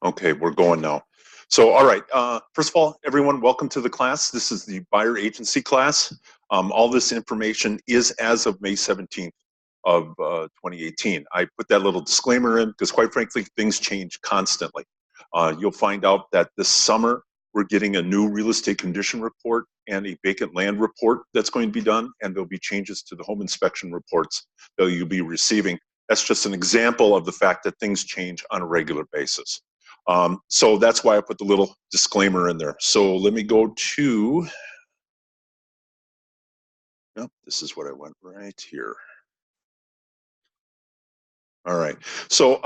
Okay, we're going now. So, all right. First of all, everyone, welcome to the class. This is the buyer agency class. All this information is as of May 17th of 2018. I put that little disclaimer in because, quite frankly, things change constantly. You'll find out that this summer we're getting a new real estate condition report and a vacant land report that's going to be done, and there'll be changes to the home inspection reports that you'll be receiving. That's just an example of the fact that things change on a regular basis. So that's why I put the little disclaimer in there. So let me go to, nope, this is what I went right here. All right, so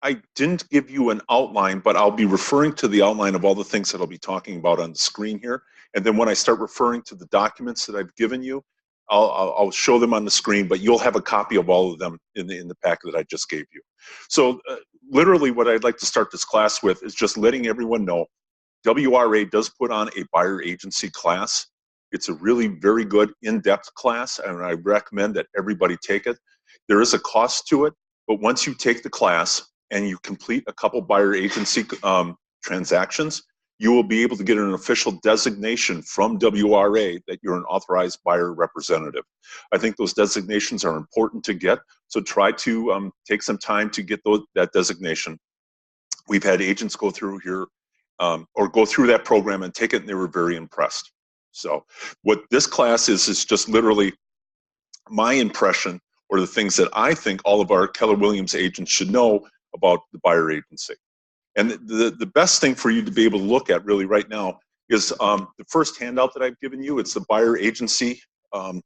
I didn't give you an outline, but I'll be referring to the outline of all the things that I'll be talking about on the screen here. And then when I start referring to the documents that I've given you, I'll show them on the screen, but you'll have a copy of all of them in the pack that I just gave you. So literally what I'd like to start this class with is just letting everyone know WRA does put on a buyer agency class. It's a really very good in-depth class, and I recommend that everybody take it. There is a cost to it, but once you take the class and you complete a couple buyer agency transactions, you will be able to get an official designation from WRA that you're an authorized buyer representative. I think those designations are important to get, so try to take some time to get that designation. We've had agents go through here or go through that program and take it, and they were very impressed. So what this class is just literally my impression or the things that I think all of our Keller Williams agents should know about the buyer agency. And the best thing for you to be able to look at really right now is the first handout that I've given you. It's the buyer agency.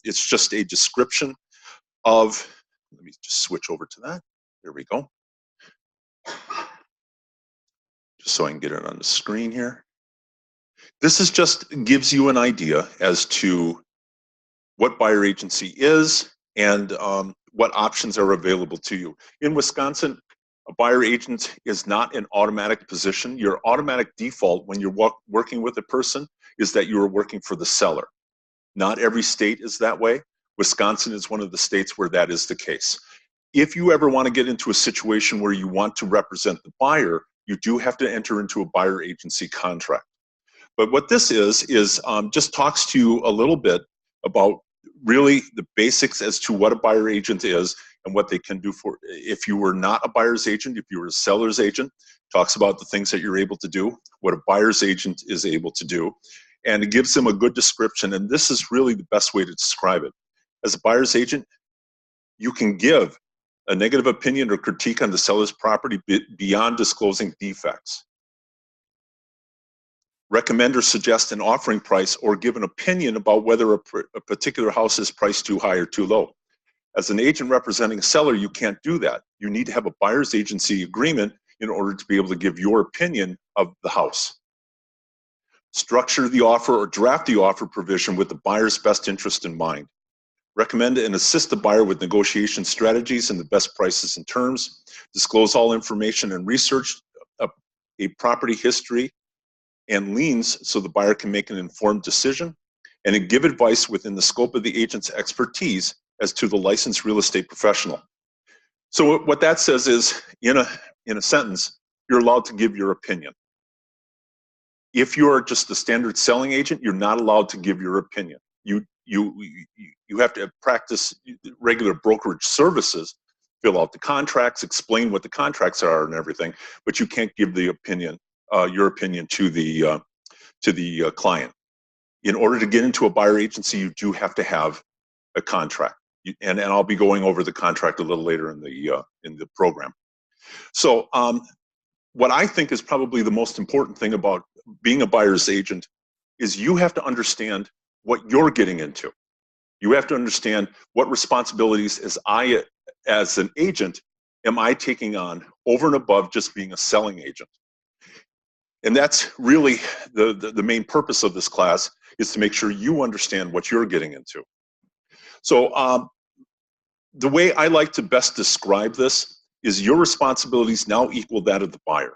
It's just a description of, let me just switch over to that. There we go. Just so I can get it on the screen here. This is just gives you an idea as to what buyer agency is and what options are available to you. In Wisconsin, a buyer agent is not an automatic position. Your automatic default when you're working with a person is that you are working for the seller. Not every state is that way. Wisconsin is one of the states where that is the case. If you ever want to get into a situation where you want to represent the buyer, you do have to enter into a buyer agency contract. But what this is just talks to you a little bit about really the basics as to what a buyer agent is and what they can do for, if you were not a buyer's agent, if you were a seller's agent, talks about the things that you're able to do, what a buyer's agent is able to do, and it gives them a good description, and this is really the best way to describe it. As a buyer's agent, you can give a negative opinion or critique on the seller's property beyond disclosing defects. Recommend or suggest an offering price or give an opinion about whether a particular house is priced too high or too low. As an agent representing a seller, you can't do that. You need to have a buyer's agency agreement in order to be able to give your opinion of the house. Structure the offer or draft the offer provision with the buyer's best interest in mind. Recommend and assist the buyer with negotiation strategies and the best prices and terms. Disclose all information and research, a property history, and liens so the buyer can make an informed decision, and give advice within the scope of the agent's expertise as to the licensed real estate professional. So what that says is, in a sentence, you're allowed to give your opinion. If you're just a standard selling agent, you're not allowed to give your opinion. You have to practice regular brokerage services, fill out the contracts, explain what the contracts are and everything, but you can't give the opinion, your opinion to the client. In order to get into a buyer agency, you do have to have a contract, and I'll be going over the contract a little later in the program. So what I think is probably the most important thing about being a buyer's agent is you have to understand what you're getting into. You have to understand what responsibilities as an agent am I taking on over and above just being a selling agent. And that's really the main purpose of this class, is to make sure you understand what you're getting into. So the way I like to best describe this is your responsibilities now equal that of the buyer.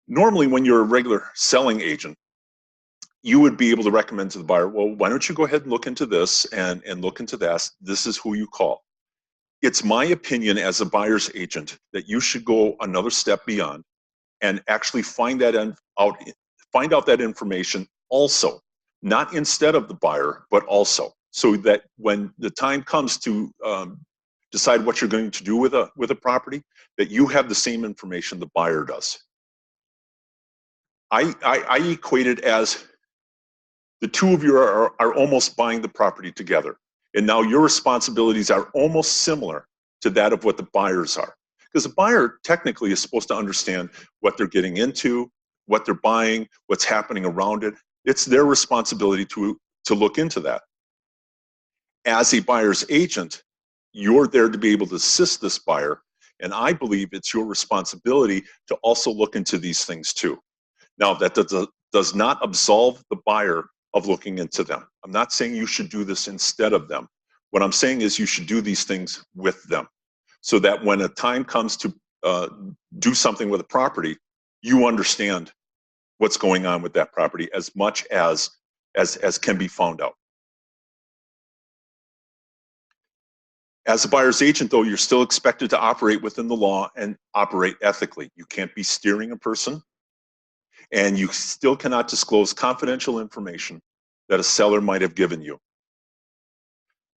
Normally, when you're a regular selling agent, you would be able to recommend to the buyer, well, why don't you go ahead and look into this and look into that. This is who you call. It's my opinion as a buyer's agent that you should go another step beyond, and actually find out that information also, not instead of the buyer, but also, so that when the time comes to decide what you're going to do with a property, that you have the same information the buyer does. I equate it as the two of you are almost buying the property together. And now your responsibilities are almost similar to that of what the buyers are. Because the buyer technically is supposed to understand what they're getting into, what they're buying, what's happening around it. It's their responsibility to look into that. As a buyer's agent, you're there to be able to assist this buyer. And I believe it's your responsibility to also look into these things too. Now, that does not absolve the buyer of looking into them. I'm not saying you should do this instead of them. What I'm saying is you should do these things with them, so that when a time comes to do something with a property, you understand what's going on with that property as much as can be found out. As a buyer's agent, though, you're still expected to operate within the law and operate ethically. You can't be steering a person, and you still cannot disclose confidential information that a seller might have given you.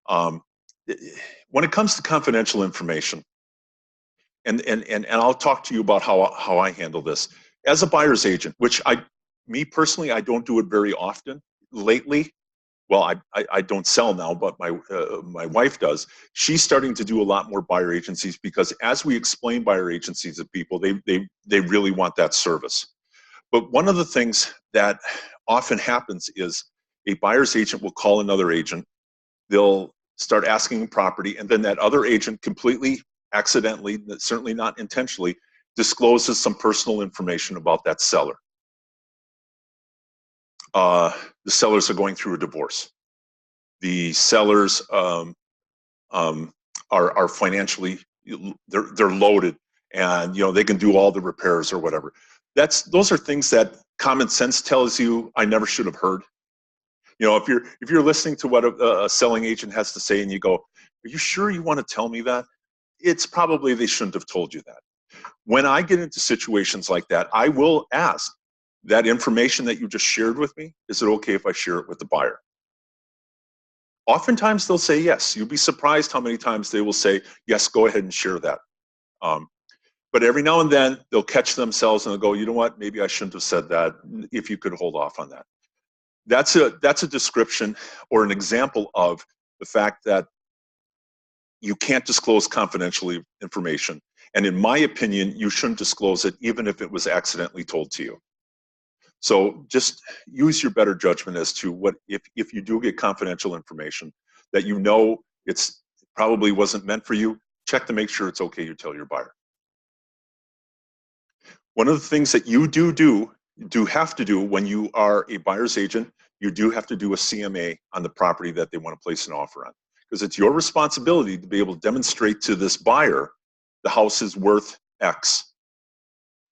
When it comes to confidential information, and I'll talk to you about how I handle this. As a buyer's agent, which me personally, I don't do it very often. Lately, well, I don't sell now, but my wife does. She's starting to do a lot more buyer agencies, because as we explain buyer agencies to people, they really want that service. But one of the things that often happens is a buyer's agent will call another agent. They'll start asking property, and then that other agent completely accidentally, certainly not intentionally, discloses some personal information about that seller. The sellers are going through a divorce. The sellers are financially, they're loaded, and they can do all the repairs or whatever. Those are things that common sense tells you I never should have heard. If you're listening to what a selling agent has to say, and you go, "Are you sure you want to tell me that?" It's probably they shouldn't have told you that. When I get into situations like that, I will ask, that information that you just shared with me, is it okay if I share it with the buyer? Oftentimes they'll say yes. You'll be surprised how many times they will say, yes, go ahead and share that. But every now and then they'll catch themselves and they'll go, you know what, maybe I shouldn't have said that, if you could hold off on that. That's a description or an example of the fact that you can't disclose confidential information. And in my opinion, you shouldn't disclose it even if it was accidentally told to you. So just use your better judgment as to what, if you do get confidential information that it's probably wasn't meant for you, check to make sure it's okay to tell your buyer. One of the things that you do have to do when you are a buyer's agent, you do have to do a CMA on the property that they want to place an offer on. Because it's your responsibility to be able to demonstrate to this buyer the house is worth X.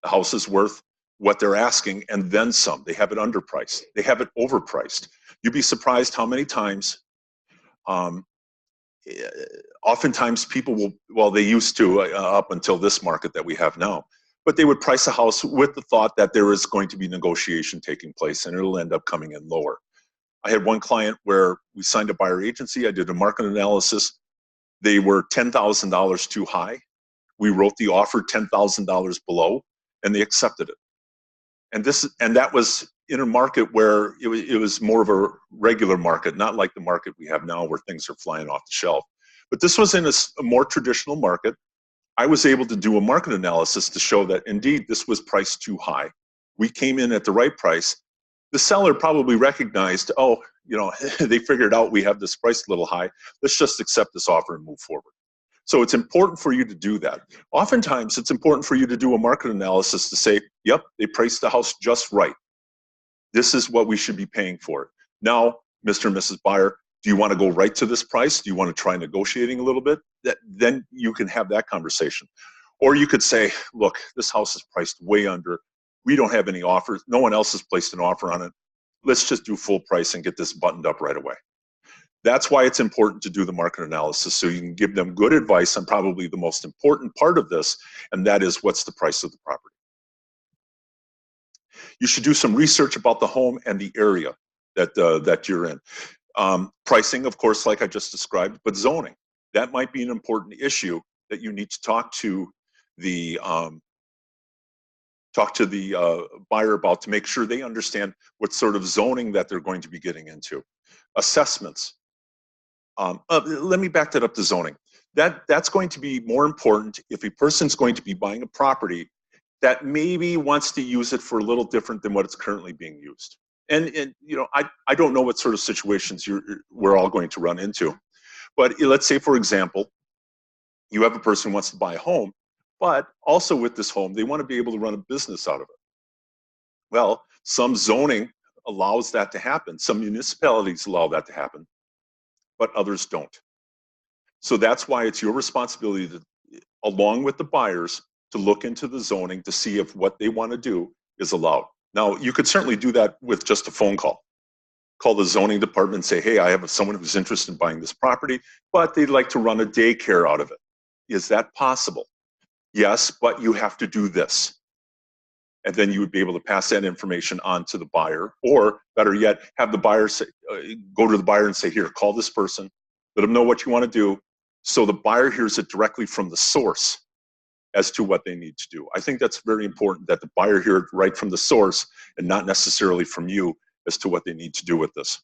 The house is worth what they're asking, and then some. They have it underpriced. They have it overpriced. You'd be surprised how many times, oftentimes people will, well, they used to up until this market that we have now, but they would price a house with the thought that there is going to be negotiation taking place and it'll end up coming in lower. I had one client where we signed a buyer agency. I did a market analysis. They were $10,000 too high. We wrote the offer $10,000 below, and they accepted it. And that was in a market where it was more of a regular market, not like the market we have now where things are flying off the shelf. But this was in a more traditional market. I was able to do a market analysis to show that indeed this was priced too high. We came in at the right price. The seller probably recognized, oh, they figured out we have this price a little high. Let's just accept this offer and move forward. So it's important for you to do that. Oftentimes, it's important for you to do a market analysis to say, yep, they priced the house just right. This is what we should be paying for it. Now, Mr. and Mrs. Buyer, do you want to go right to this price? Do you want to try negotiating a little bit? Then you can have that conversation. Or you could say, look, this house is priced way under. We don't have any offers. No one else has placed an offer on it. Let's just do full price and get this buttoned up right away. That's why it's important to do the market analysis, so you can give them good advice on probably the most important part of this, and that is, what's the price of the property. You should do some research about the home and the area that you're in. Pricing, of course, like I just described, but zoning. That might be an important issue that you need to talk to the buyer about to make sure they understand what sort of zoning that they're going to be getting into. Assessments. Let me back that up to zoning. That's going to be more important if a person's going to be buying a property that maybe wants to use it for a little different than what it's currently being used. And you know, I don't know what sort of situations we're all going to run into. But let's say, for example, you have a person who wants to buy a home, but also with this home, they want to be able to run a business out of it. Well, some zoning allows that to happen. Some municipalities allow that to happen, but others don't. So that's why it's your responsibility to, along with the buyers, to look into the zoning to see if what they want to do is allowed. Now, you could certainly do that with just a phone call. Call the zoning department and say, hey, I have someone who's interested in buying this property, but they'd like to run a daycare out of it. Is that possible? Yes, but you have to do this. And then you would be able to pass that information on to the buyer, or better yet, have the buyer say, go to the buyer and say, here, call this person, let them know what you want to do, so the buyer hears it directly from the source as to what they need to do. I think that's very important, that the buyer hear it right from the source and not necessarily from you as to what they need to do with this.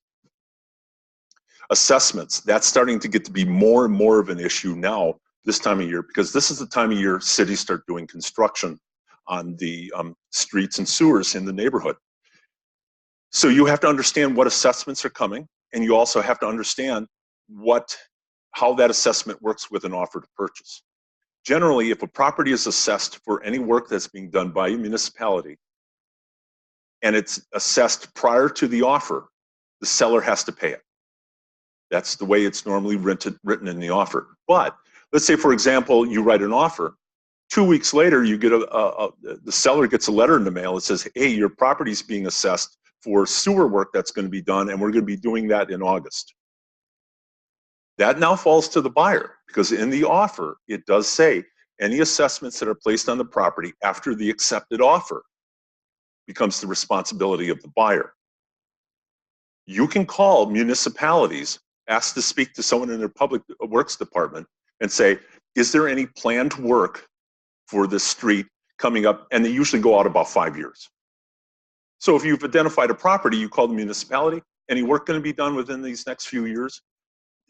Assessments, that's starting to get to be more and more of an issue now this time of year, because this is the time of year cities start doing construction on the streets and sewers in the neighborhood. So you have to understand what assessments are coming, and you also have to understand how that assessment works with an offer to purchase. Generally, if a property is assessed for any work that's being done by a municipality, and it's assessed prior to the offer, the seller has to pay it. That's the way it's normally written in the offer. But let's say, for example, you write an offer. 2 weeks later, you get the seller gets a letter in the mail that says, hey, your property's being assessed for sewer work that's going to be done, and we're going to be doing that in August. That now falls to the buyer, because in the offer, it does say any assessments that are placed on the property after the accepted offer becomes the responsibility of the buyer. You can call municipalities, ask to speak to someone in their public works department, and say, is there any planned work for this street coming up? And they usually go out about 5 years. So if you've identified a property, you call the municipality, any work going to be done within these next few years?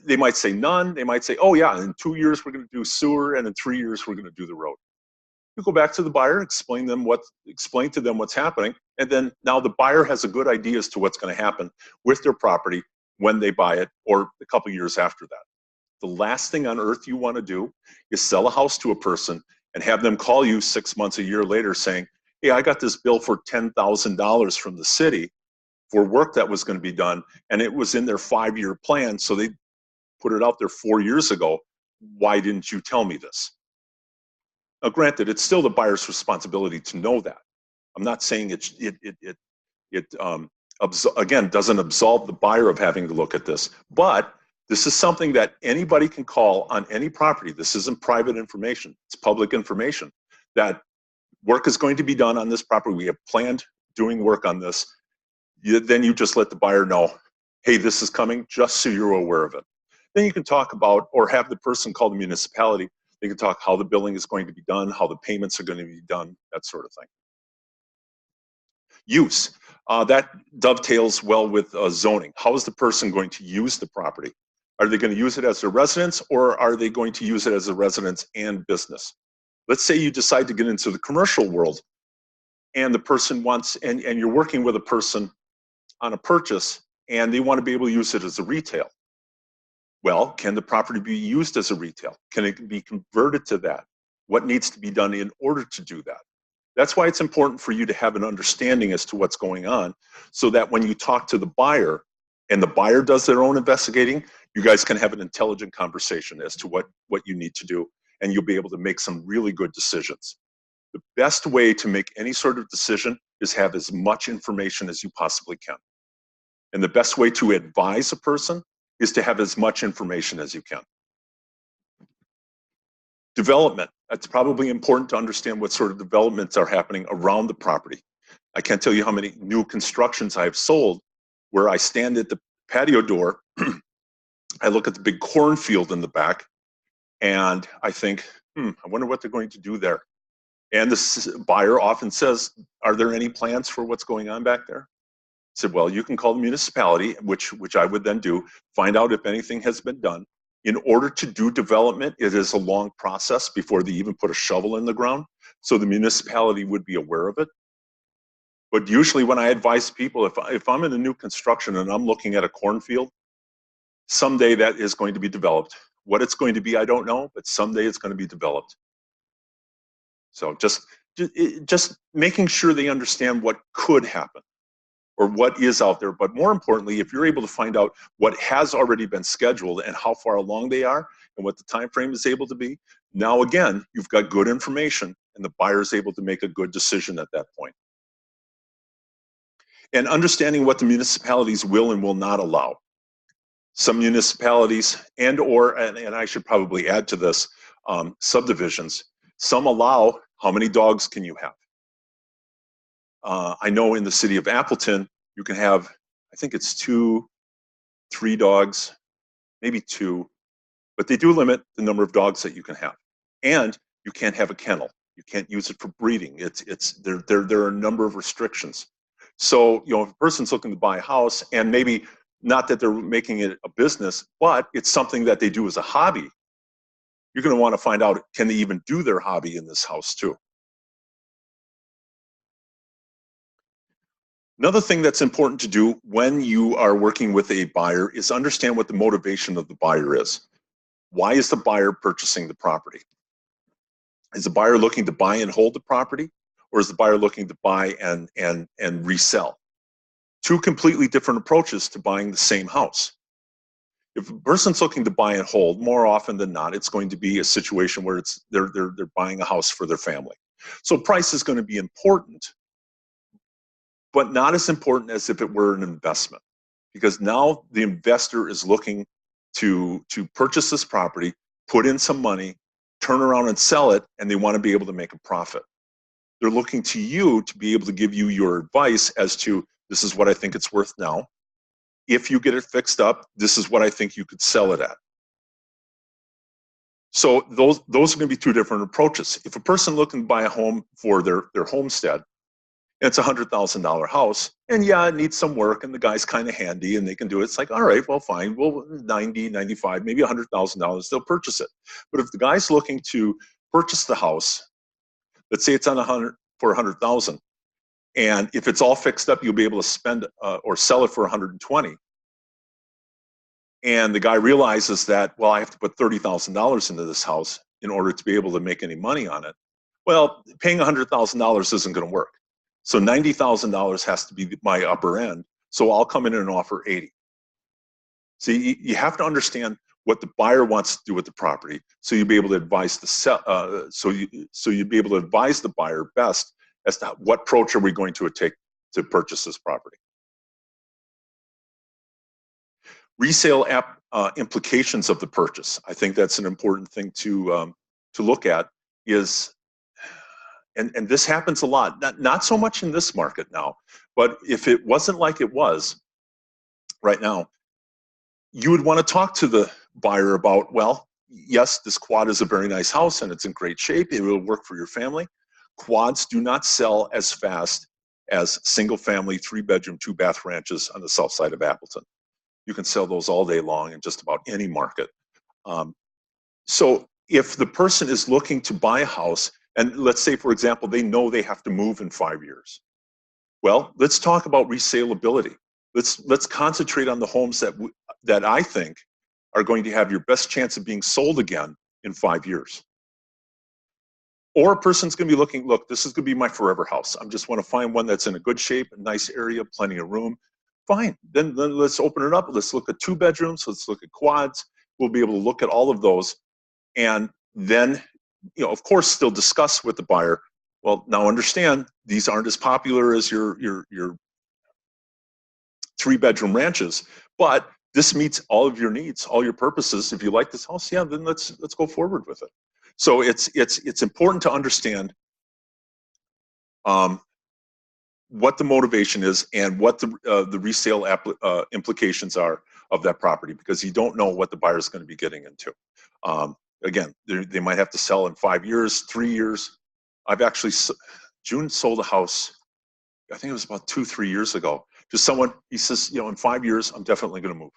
They might say none. They might say, oh yeah, in 2 years we're going to do sewer, and in 3 years we're going to do the road. You go back to the buyer, explain to them what's happening, and then now the buyer has a good idea as to what's going to happen with their property when they buy it, or a couple years after that. The last thing on earth you want to do is sell a house to a person and have them call you 6 months, a year later saying, hey, I got this bill for $10,000 from the city for work that was going to be done, and it was in their 5-year plan, so they put it out there 4 years ago. Why didn't you tell me this? Now, granted, it's still the buyer's responsibility to know that. I'm not saying again, doesn't absolve the buyer of having to look at this, but this is something that anybody can call on any property. This isn't private information, it's public information, that work is going to be done on this property. We have planned doing work on this. Then you just let the buyer know, hey, this is coming, just so you're aware of it. Then you can talk about, or have the person call the municipality. They can talk how the billing is going to be done, how the payments are going to be done, that sort of thing. Use, that dovetails well with zoning. How is the person going to use the property? Are they going to use it as a residence, or are they going to use it as a residence and business? Let's say you decide to get into the commercial world, and the person wants, and you're working with a person on a purchase, and they want to be able to use it as a retail. Well, can the property be used as a retail? Can it be converted to that? What needs to be done in order to do that? That's why it's important for you to have an understanding as to what's going on, so that when you talk to the buyer and the buyer does their own investigating, you guys can have an intelligent conversation as to what you need to do, and you'll be able to make some really good decisions. The best way to make any sort of decision is have as much information as you possibly can. And the best way to advise a person is to have as much information as you can. Development. It's probably important to understand what sort of developments are happening around the property. I can't tell you how many new constructions I've sold where I stand at the patio door, I look at the big cornfield in the back, and I think, I wonder what they're going to do there. And the buyer often says, are there any plans for what's going on back there? I said, well, you can call the municipality, which I would then do, find out if anything has been done. In order to do development, it is a long process before they even put a shovel in the ground. So the municipality would be aware of it. But usually when I advise people, if I'm in a new construction and I'm looking at a cornfield, someday that is going to be developed. What it's going to be, I don't know, but someday it's going to be developed. So just making sure they understand what could happen or what is out there. But more importantly, if you're able to find out what has already been scheduled and how far along they are and what the time frame is able to be, now again, you've got good information and the buyer is able to make a good decision at that point. And understanding what the municipalities will and will not allow. Some municipalities and I should probably add to this, subdivisions, some allow how many dogs can you have. I know in the city of Appleton, you can have, I think it's 2, 3 dogs, maybe 2, but they do limit the number of dogs that you can have. And you can't have a kennel. You can't use it for breeding. There are a number of restrictions. So, if a person's looking to buy a house, and maybe not that they're making it a business, but it's something that they do as a hobby, you're going to want to find out, can they even do their hobby in this house too? Another thing that's important to do when you are working with a buyer is understand what the motivation of the buyer is. Why is the buyer purchasing the property? Is the buyer looking to buy and hold the property, or is the buyer looking to buy and resell? Two completely different approaches to buying the same house. If a person's looking to buy and hold, more often than not, it's going to be a situation where they're buying a house for their family. So price is going to be important, but not as important as if it were an investment, because now the investor is looking to purchase this property, put in some money, turn around and sell it, and they want to be able to make a profit. They're looking to you to be able to give you your advice as to, this is what I think it's worth now. If you get it fixed up, this is what I think you could sell it at. So those are going to be two different approaches. If a person looking to buy a home for their homestead, and it's a $100,000 house, and yeah, it needs some work, and the guy's kind of handy, and they can do it. It's like, all right, well, fine, well, 90, 95, maybe $100,000, they'll purchase it. But if the guy's looking to purchase the house, let's say it's on for 100,000, and if it's all fixed up, you'll be able to spend or sell it for 120. And the guy realizes that, well, I have to put $30,000 into this house in order to be able to make any money on it. Well, paying $100,000 isn't going to work. So $90,000 has to be my upper end. So I'll come in and offer 80. So you have to understand what the buyer wants to do with the property, so you'll be able to advise the so you'd be able to advise the buyer best as to what approach are we going to take to purchase this property. Resale implications of the purchase. I think that's an important thing to look at. And this happens a lot, not so much in this market now, but if it wasn't like it was right now, you would want to talk to the buyer about, well, yes, this quad is a very nice house and it's in great shape. It will work for your family. Quads do not sell as fast as single family, 3-bedroom, 2-bath ranches on the south side of Appleton. You can sell those all day long in just about any market. So if the person is looking to buy a house, and let's say, for example, they know they have to move in 5 years. Well, let's talk about resaleability. Let's concentrate on the homes that I think are going to have your best chance of being sold again in 5 years. Or a person's going to be looking, look, this is going to be my forever house. I just want to find one that's in a good shape, a nice area, plenty of room. Fine, then let's open it up. Let's look at 2 bedrooms. Let's look at quads. We'll be able to look at all of those. And then, of course, still discuss with the buyer, well, now understand, these aren't as popular as your 3-bedroom ranches, but this meets all of your needs, all your purposes. If you like this house, yeah, then let's go forward with it. So it's important to understand what the motivation is and what the resale implications are of that property, because you don't know what the buyer is going to be getting into. Again, they might have to sell in 5 years, 3 years. I've actually, June sold a house, I think it was about 2-3 years ago, to someone. He says, you know, in 5 years, I'm definitely going to move,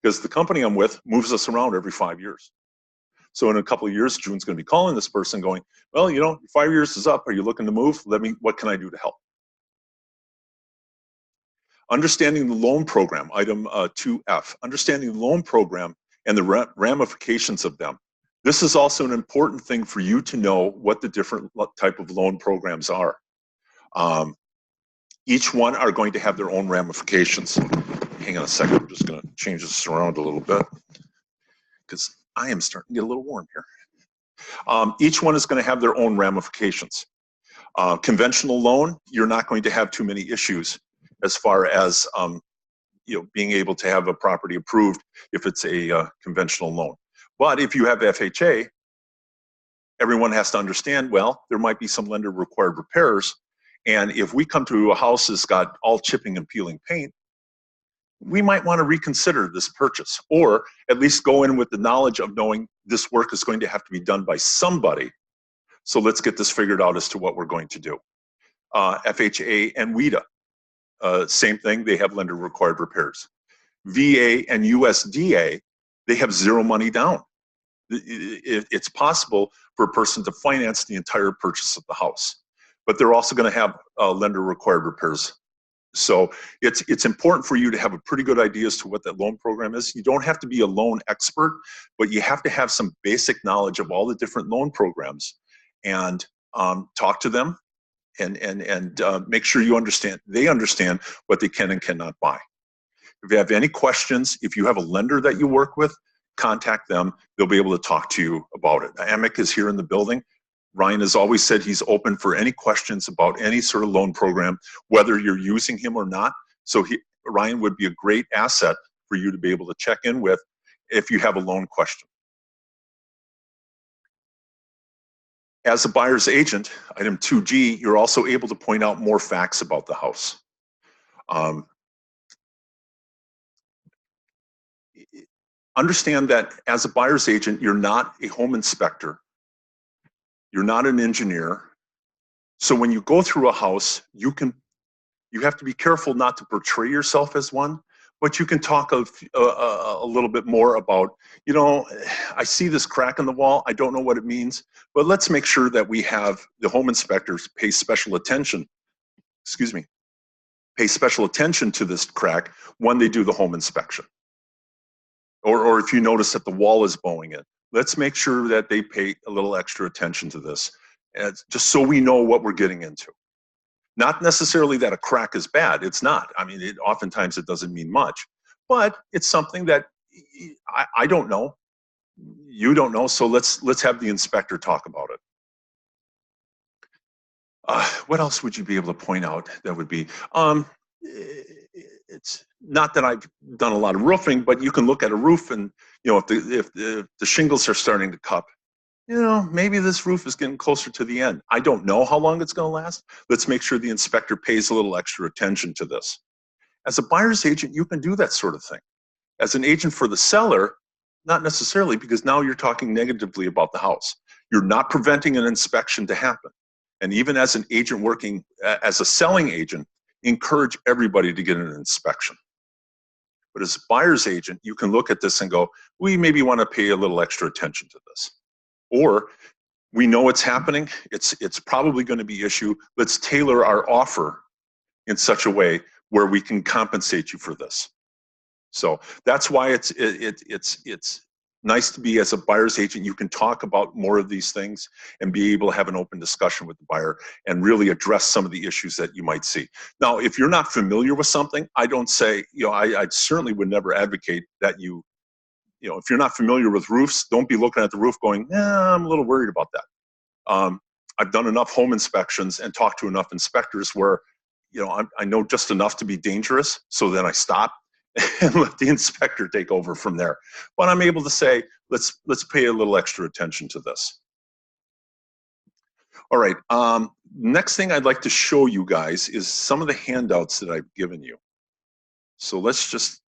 because the company I'm with moves us around every 5 years. So in a couple of years, June's going to be calling this person going, well, you know, 5 years is up. Are you looking to move? What can I do to help? Understanding the loan program, item 2F, understanding the loan program and the ramifications of them. This is also an important thing for you to know what the different type of loan programs are. Each one are going to have their own ramifications. Hang on a second, I'm just going to change this around a little bit because I am starting to get a little warm here. Each one is going to have their own ramifications. Conventional loan, you're not going to have too many issues as far as you know, being able to have a property approved if it's a conventional loan. But if you have FHA, everyone has to understand, well, there might be some lender required repairs. And if we come to a house that's got all chipping and peeling paint, we might want to reconsider this purchase, or at least go in with the knowledge of knowing this work is going to have to be done by somebody. So let's get this figured out as to what we're going to do. FHA and WHEDA, same thing, they have lender required repairs. VA and USDA, they have zero money down. It's possible for a person to finance the entire purchase of the house, but they're also going to have lender required repairs. So it's important for you to have a pretty good idea as to what that loan program is. You don't have to be a loan expert, but you have to have some basic knowledge of all the different loan programs, and talk to them and make sure they understand what they can and cannot buy. If you have any questions, if you have a lender that you work with, contact them. They'll be able to talk to you about it. Amic is here in the building. Ryan has always said he's open for any questions about any sort of loan program, whether you're using him or not. So Ryan would be a great asset for you to be able to check in with if you have a loan question. As a buyer's agent, item 2G, you're also able to point out more facts about the house. Understand that as a buyer's agent, you're not a home inspector. You're not an engineer. So when you go through a house, you have to be careful not to portray yourself as one, but you can talk a little bit more about, you know, I see this crack in the wall. I don't know what it means, but let's make sure that we have the home inspectors pay special attention, pay special attention to this crack when they do the home inspection. Or if you notice that the wall is bowing in, let's make sure that they pay a little extra attention to this, just so we know what we're getting into. Not necessarily that a crack is bad. It's not. I mean, oftentimes it doesn't mean much, but it's something that I don't know. You don't know. So let's have the inspector talk about it. What else would you be able to point out that would be? It's not that I've done a lot of roofing, but you can look at a roof and, you know, if the shingles are starting to cup, you know, maybe this roof is getting closer to the end. I don't know how long it's going to last. Let's make sure the inspector pays a little extra attention to this. As a buyer's agent, you can do that sort of thing. As an agent for the seller, not necessarily, because now you're talking negatively about the house. You're not preventing an inspection to happen. And even as an agent working as a selling agent, encourage everybody to get an inspection. But as a buyer's agent, you can look at this and go, we maybe want to pay a little extra attention to this. Or we know it's happening, it's probably going to be issue. Let's tailor our offer in such a way where we can compensate you for this. So that's why it's nice to be as a buyer's agent. You can talk about more of these things and be able to have an open discussion with the buyer and really address some of the issues that you might see. Now, if you're not familiar with something, I don't say, you know, I certainly would never advocate that you know, if you're not familiar with roofs, don't be looking at the roof going, I'm a little worried about that. I've done enough home inspections and talked to enough inspectors where, you know, I know just enough to be dangerous. So then I stop and let the inspector take over from there. But I'm able to say, let's pay a little extra attention to this. All right, Next thing I'd like to show you guys is some of the handouts that I've given you. So let's just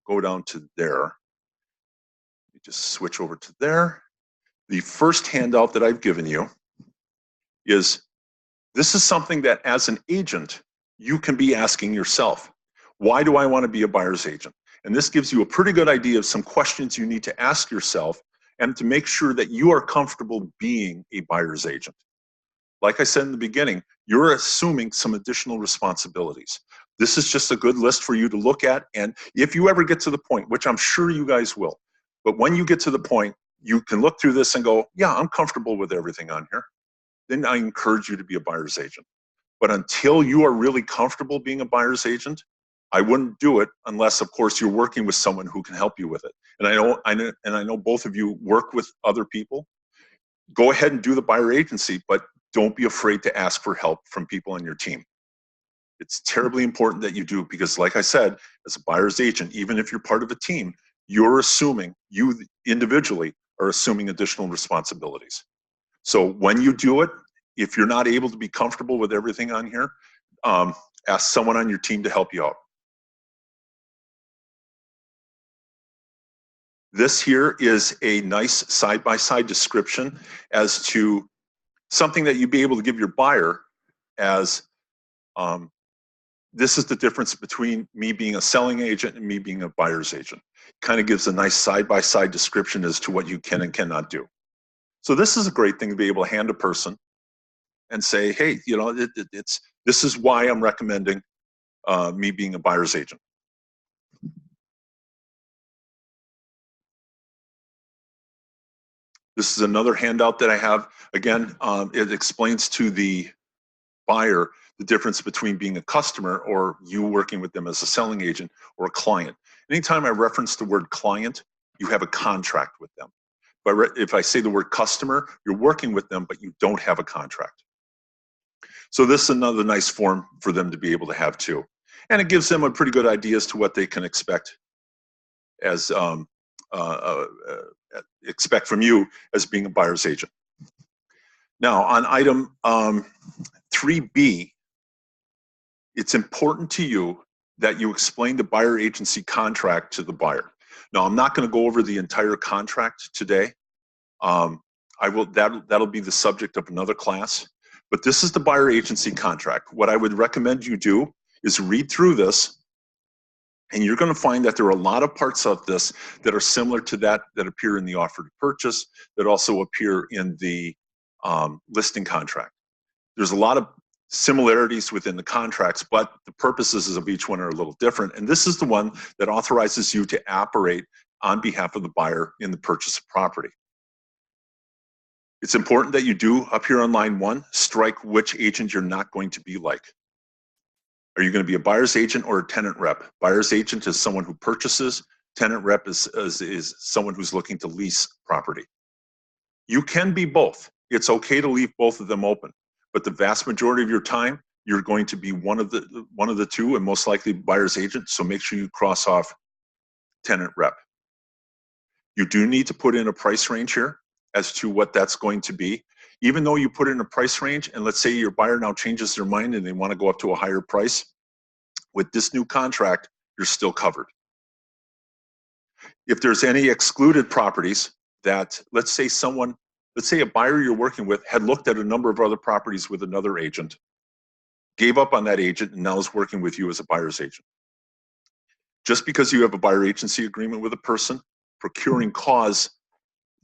go down to there. Just switch over to there. The first handout that I've given you is, this is something that as an agent, you can be asking yourself. Why do I want to be a buyer's agent? And this gives you a pretty good idea of some questions you need to ask yourself and to make sure that you are comfortable being a buyer's agent. Like I said in the beginning, you're assuming some additional responsibilities. This is just a good list for you to look at. And if you ever get to the point, which I'm sure you guys will, but when you get to the point, you can look through this and go, yeah, I'm comfortable with everything on here. Then I encourage you to be a buyer's agent. But until you are really comfortable being a buyer's agent, I wouldn't do it unless, of course, you're working with someone who can help you with it. And I know both of you work with other people. Go ahead and do the buyer agency, but don't be afraid to ask for help from people on your team. It's terribly important that you do, because like I said, as a buyer's agent, even if you're part of a team, you're assuming, you individually are assuming additional responsibilities. So when you do it, if you're not able to be comfortable with everything on here, ask someone on your team to help you out. This here is a nice side-by-side description as to something that you'd be able to give your buyer as, this is the difference between me being a selling agent and me being a buyer's agent. Kind of gives a nice side-by-side description as to what you can and cannot do. So this is a great thing to be able to hand a person and say, hey, you know, this is why I'm recommending me being a buyer's agent. This is another handout that I have. Again, it explains to the buyer the difference between being a customer or you working with them as a selling agent or a client. Anytime I reference the word client, you have a contract with them. But if I say the word customer, you're working with them, but you don't have a contract. So this is another nice form for them to be able to have too. And it gives them a pretty good idea as to what they can expect as expect from you as being a buyer's agent. Now on item 3B, it's important to you that you explain the buyer agency contract to the buyer. Now I'm not going to go over the entire contract today. That'll be the subject of another class. But this is the buyer agency contract. What I would recommend you do is read through this, and you're going to find that there are a lot of parts of this that are similar to that appear in the offer to purchase, that also appear in the listing contract. There's a lot of similarities within the contracts, but the purposes of each one are a little different. And this is the one that authorizes you to operate on behalf of the buyer in the purchase of property. It's important that you do, up here on line 1, strike which agent you're not going to be like. Are you going to be a buyer's agent or a tenant rep? Buyer's agent is someone who purchases. Tenant rep is someone who's looking to lease property. You can be both. It's okay to leave both of them open, but the vast majority of your time, you're going to be one of the two, and most likely buyer's agent. So make sure you cross off tenant rep. You do need to put in a price range here as to what that's going to be. Even though you put in a price range, and let's say your buyer now changes their mind and they want to go up to a higher price, with this new contract, you're still covered. If there's any excluded properties that, let's say a buyer you're working with had looked at a number of other properties with another agent, gave up on that agent, and now is working with you as a buyer's agent. Just because you have a buyer agency agreement with a person, procuring cause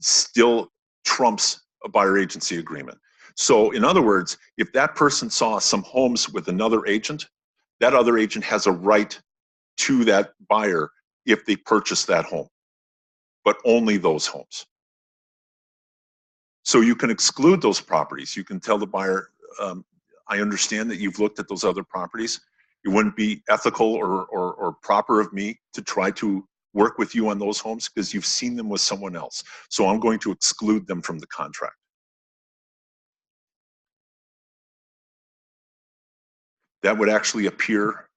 still trumps a buyer agency agreement. So in other words, if that person saw some homes with another agent, that other agent has a right to that buyer if they purchase that home, but only those homes. So you can exclude those properties. You can tell the buyer, I understand that you've looked at those other properties. It wouldn't be ethical or proper of me to try to work with you on those homes because you've seen them with someone else. So I'm going to exclude them from the contract. That would actually appear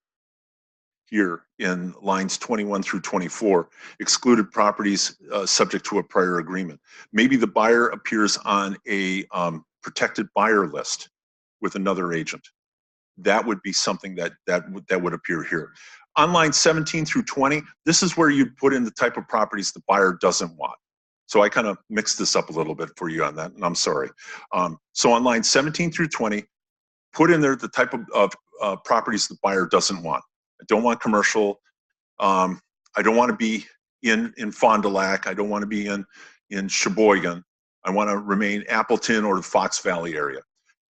here in lines 21 through 24, excluded properties subject to a prior agreement. Maybe the buyer appears on a protected buyer list. with another agent. That would be something that would appear here. On line 17 through 20, this is where you'd put in the type of properties the buyer doesn't want. So I kind of mixed this up a little bit for you on that, and I'm sorry. So on line 17 through 20, put in there the type of properties the buyer doesn't want. I don't want commercial. I don't want to be in Fond du Lac. I don't want to be in Sheboygan. I want to remain Appleton or the Fox Valley area.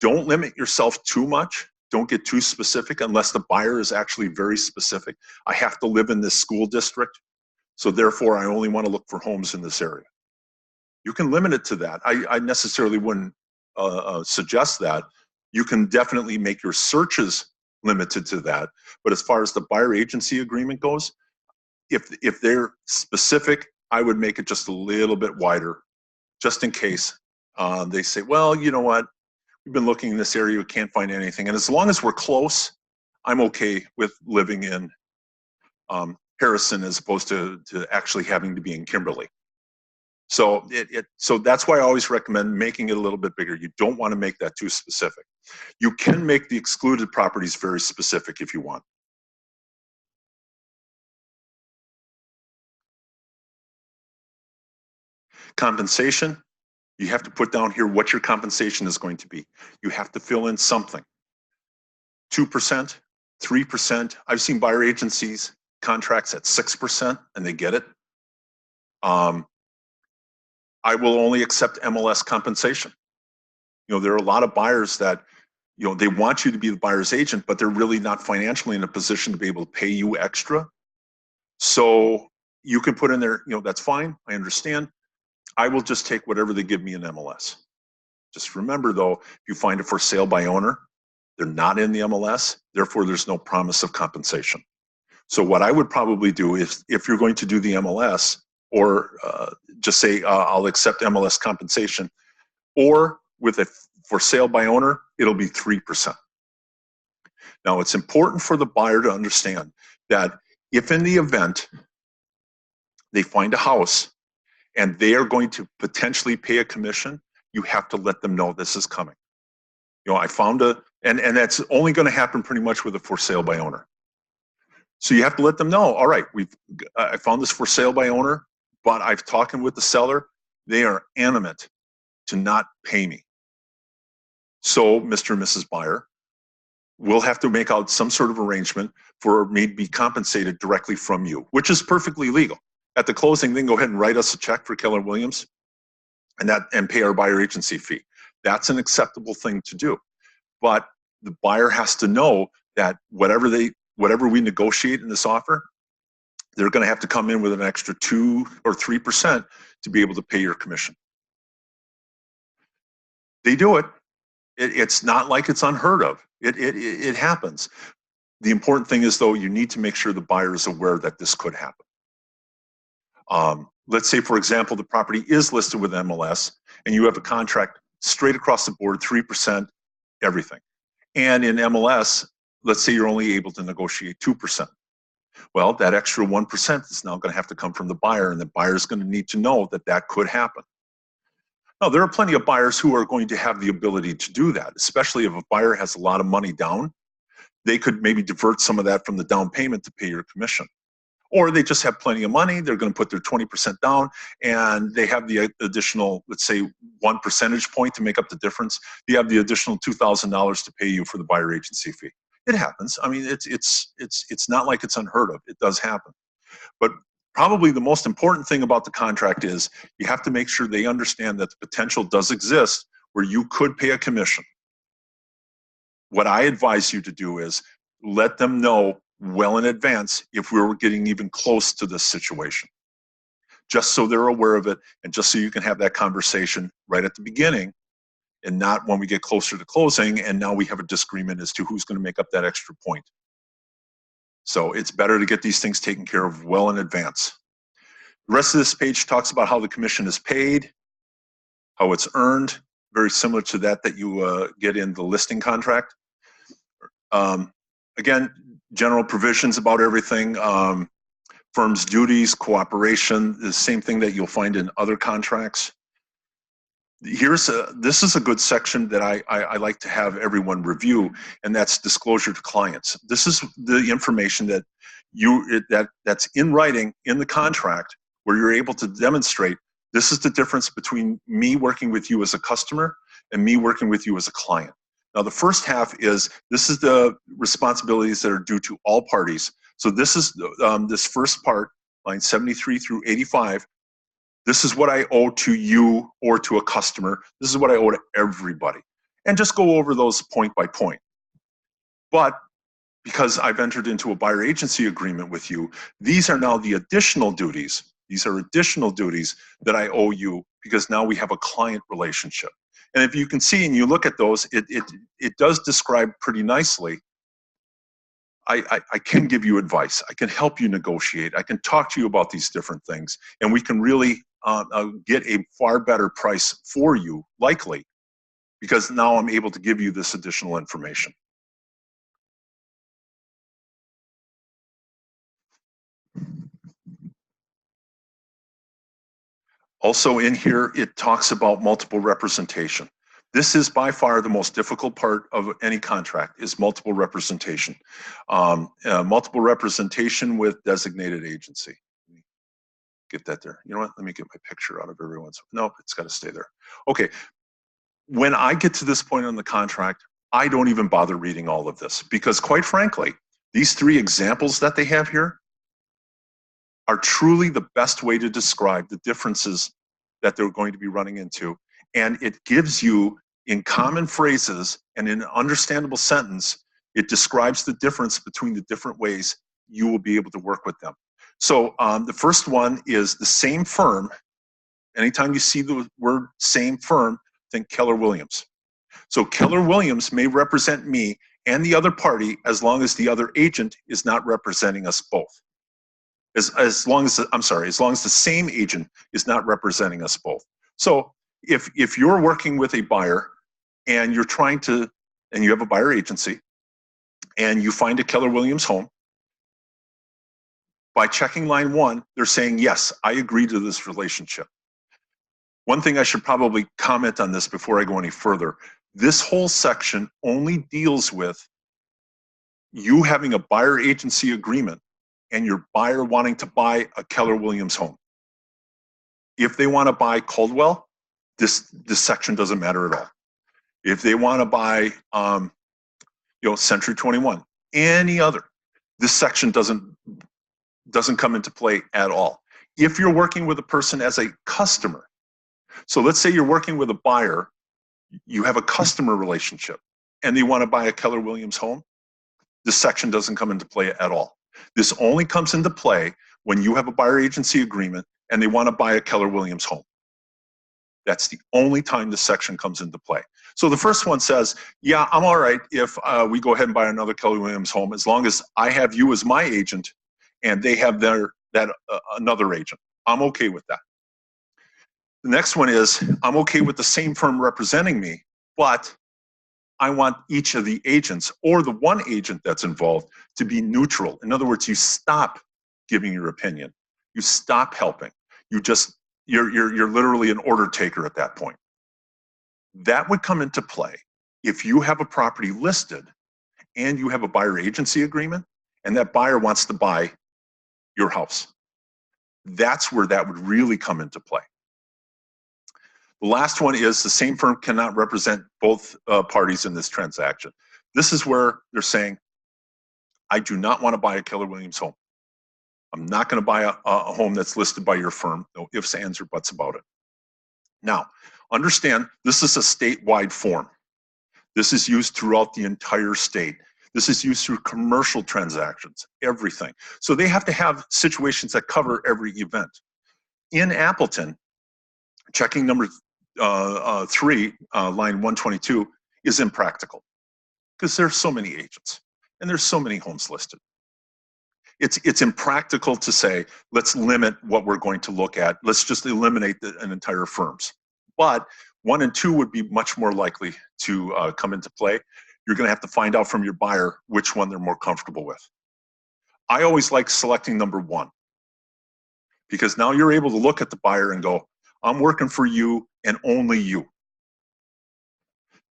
Don't limit yourself too much. Don't get too specific unless the buyer is actually very specific. I have to live in this school district, so therefore I only want to look for homes in this area. You can limit it to that. I necessarily wouldn't suggest that. You can definitely make your searches limited to that. But as far as the buyer agency agreement goes, if they're specific, I would make it just a little bit wider, just in case they say, well, you know what? We've been looking in this area, we can't find anything. And as long as we're close, I'm okay with living in Harrison as opposed to actually having to be in Kimberly. So so that's why I always recommend making it a little bit bigger. You don't want to make that too specific. You can make the excluded properties very specific if you want. Compensation. You have to put down here what your compensation is going to be. You have to fill in something. 2%, 3%. I've seen buyer agencies contracts at 6% and they get it. I will only accept MLS compensation. You know, there are a lot of buyers that, you know, they want you to be the buyer's agent, but they're really not financially in a position to be able to pay you extra. So you can put in there, you know, that's fine. I understand. I will just take whatever they give me in MLS. Just remember though, if you find it for sale by owner, they're not in the MLS, therefore there's no promise of compensation. So what I would probably do is, if you're going to do the MLS, or just say, I'll accept MLS compensation, or with a for sale by owner, it'll be 3%. Now it's important for the buyer to understand that if in the event they find a house and they are going to potentially pay a commission, you have to let them know this is coming. You know, I found and that's only going to happen pretty much with a for sale by owner. So you have to let them know, all right, I found this for sale by owner, but I've talked with the seller. They are animate to not pay me. So Mr. and Mrs. Buyer, we'll have to make out some sort of arrangement for me to be compensated directly from you, which is perfectly legal. At the closing, they can go ahead and write us a check for Keller Williams and pay our buyer agency fee. That's an acceptable thing to do. But the buyer has to know that whatever we negotiate in this offer, they're going to have to come in with an extra 2 or 3% to be able to pay your commission. They do it. It's not like it's unheard of. It happens. The important thing is, though, you need to make sure the buyer is aware that this could happen. Let's say, for example, the property is listed with MLS and you have a contract straight across the board, 3%, everything. And in MLS, let's say you're only able to negotiate 2%. Well, that extra 1% is now going to have to come from the buyer, and the buyer is going to need to know that that could happen. Now, there are plenty of buyers who are going to have the ability to do that, especially if a buyer has a lot of money down. They could maybe divert some of that from the down payment to pay your commission. Or they just have plenty of money, they're going to put their 20% down, and they have the additional, let's say, 1 percentage point to make up the difference. You have the additional $2,000 to pay you for the buyer agency fee. It happens. I mean, it's not like it's unheard of. It does happen. But probably the most important thing about the contract is you have to make sure they understand that the potential does exist where you could pay a commission. What I advise you to do is let them know well in advance if we were getting even close to this situation, just so they're aware of it, and just so you can have that conversation right at the beginning and not when we get closer to closing and now we have a disagreement as to who's going to make up that extra point. So it's better to get these things taken care of well in advance. The rest of this page talks about how the commission is paid, how it's earned, very similar to that you get in the listing contract. Again, general provisions about everything, firm's duties, cooperation, the same thing that you'll find in other contracts. This is a good section that I like to have everyone review, and that's disclosure to clients. This is the information that that's in writing in the contract, where you're able to demonstrate this is the difference between me working with you as a customer and me working with you as a client. Now, the first half is this is the responsibilities that are due to all parties. So this is this first part, line 73 through 85. This is what I owe to you or to a customer. This is what I owe to everybody. And just go over those point by point. But because I've entered into a buyer agency agreement with you, these are now the additional duties. These are additional duties that I owe you because now we have a client relationship. And if you can see and you look at those, it does describe pretty nicely. I can give you advice. I can help you negotiate. I can talk to you about these different things. And we can really get a far better price for you, likely, because now I'm able to give you this additional information. Also in here, it talks about multiple representation. This is by far the most difficult part of any contract, is multiple representation. Multiple representation with designated agency. Get that there. You know what? Let me get my picture out of everyone's. Nope, it's got to stay there. Okay. When I get to this point on the contract, I don't even bother reading all of this because, quite frankly, these three examples that they have here are truly the best way to describe the differences that they're going to be running into. And it gives you, in common phrases and in an understandable sentence, it describes the difference between the different ways you will be able to work with them. So the first one is the same firm. Anytime you see the word same firm, think Keller Williams. So Keller Williams may represent me and the other party as long as the other agent is not representing us both. As long as the same agent is not representing us both. So if you're working with a buyer and you're trying to, and you have a buyer agency and you find a Keller Williams home, by checking line 1, they're saying, yes, I agree to this relationship. One thing I should probably comment on this before I go any further. This whole section only deals with you having a buyer agency agreement and your buyer wanting to buy a Keller Williams home. If they want to buy Coldwell, this section doesn't matter at all. If they want to buy, Century 21, any other, this section doesn't come into play at all. If you're working with a person as a customer, so let's say you're working with a buyer, you have a customer relationship, and they want to buy a Keller Williams home, this section doesn't come into play at all. This only comes into play when you have a buyer agency agreement and they want to buy a Keller Williams home. That's the only time this section comes into play. So the first one says, yeah, I'm all right if we go ahead and buy another Keller Williams home as long as I have you as my agent and they have another agent. I'm okay with that. The next one is, I'm okay with the same firm representing me, but I want each of the agents or the one agent that's involved to be neutral. In other words, you stop giving your opinion. You stop helping. You're literally an order taker at that point. That would come into play if you have a property listed and you have a buyer agency agreement and that buyer wants to buy your house. That's where that would really come into play. The last one is the same firm cannot represent both parties in this transaction. This is where they're saying, I do not want to buy a Keller Williams home. I'm not going to buy a home that's listed by your firm. No ifs, ands, or buts about it. Now, understand, this is a statewide form. This is used throughout the entire state. This is used through commercial transactions, everything. So they have to have situations that cover every event. In Appleton, checking number 3, line 122, is impractical because there's so many agents and there's so many homes listed. It's impractical to say, let's limit what we're going to look at. Let's just eliminate an entire firms. But 1 and 2 would be much more likely to come into play. You're going to have to find out from your buyer which one they're more comfortable with. I always like selecting number 1 because now you're able to look at the buyer and go, I'm working for you and only you.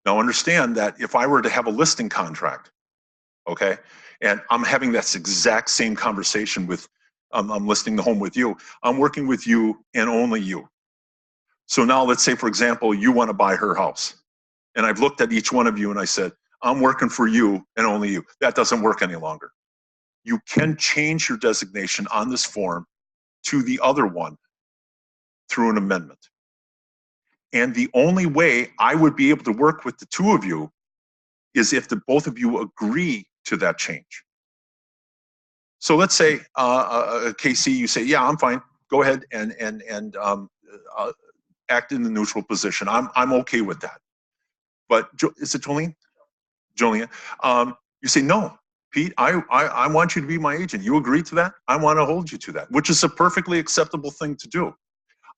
Now understand that if I were to have a listing contract, okay, and I'm having this exact same conversation with, I'm listing the home with you, I'm working with you and only you. So now let's say, for example, you want to buy her house. And I've looked at each one of you and I said, I'm working for you and only you. That doesn't work any longer. You can change your designation on this form to the other one through an amendment. And the only way I would be able to work with the two of you is if the both of you agree to that change. So let's say, KC, you say, yeah, I'm fine. Go ahead and act in the neutral position. I'm okay with that. But is it Jolene? Jolene, you say, no, Pete, I want you to be my agent. You agree to that? I want to hold you to that, which is a perfectly acceptable thing to do.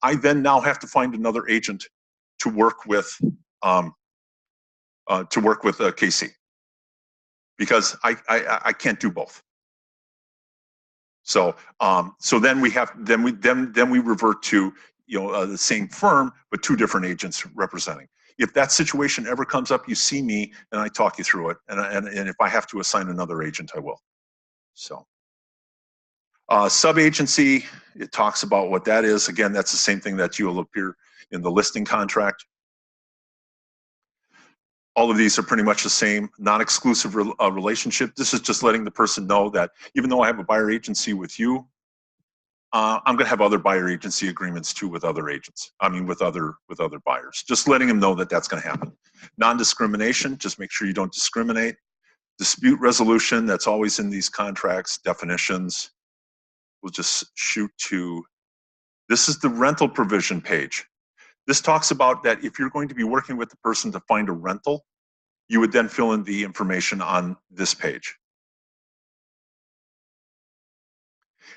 I then now have to find another agent to work with KC, because I can't do both. So so then we revert to the same firm but two different agents representing. If that situation ever comes up, you see me and I talk you through it, and if I have to assign another agent, I will. So sub-agency, it talks about what that is. Again, that's the same thing that you'll appear in the listing contract. All of these are pretty much the same, non-exclusive relationship. This is just letting the person know that even though I have a buyer agency with you, I'm going to have other buyer agency agreements too with other agents. I mean, with other buyers. Just letting them know that that's going to happen. Non-discrimination, just make sure you don't discriminate. Dispute resolution, that's always in these contracts, definitions. We'll just shoot to, this is the rental provision page. This talks about that if you're going to be working with the person to find a rental, you would then fill in the information on this page.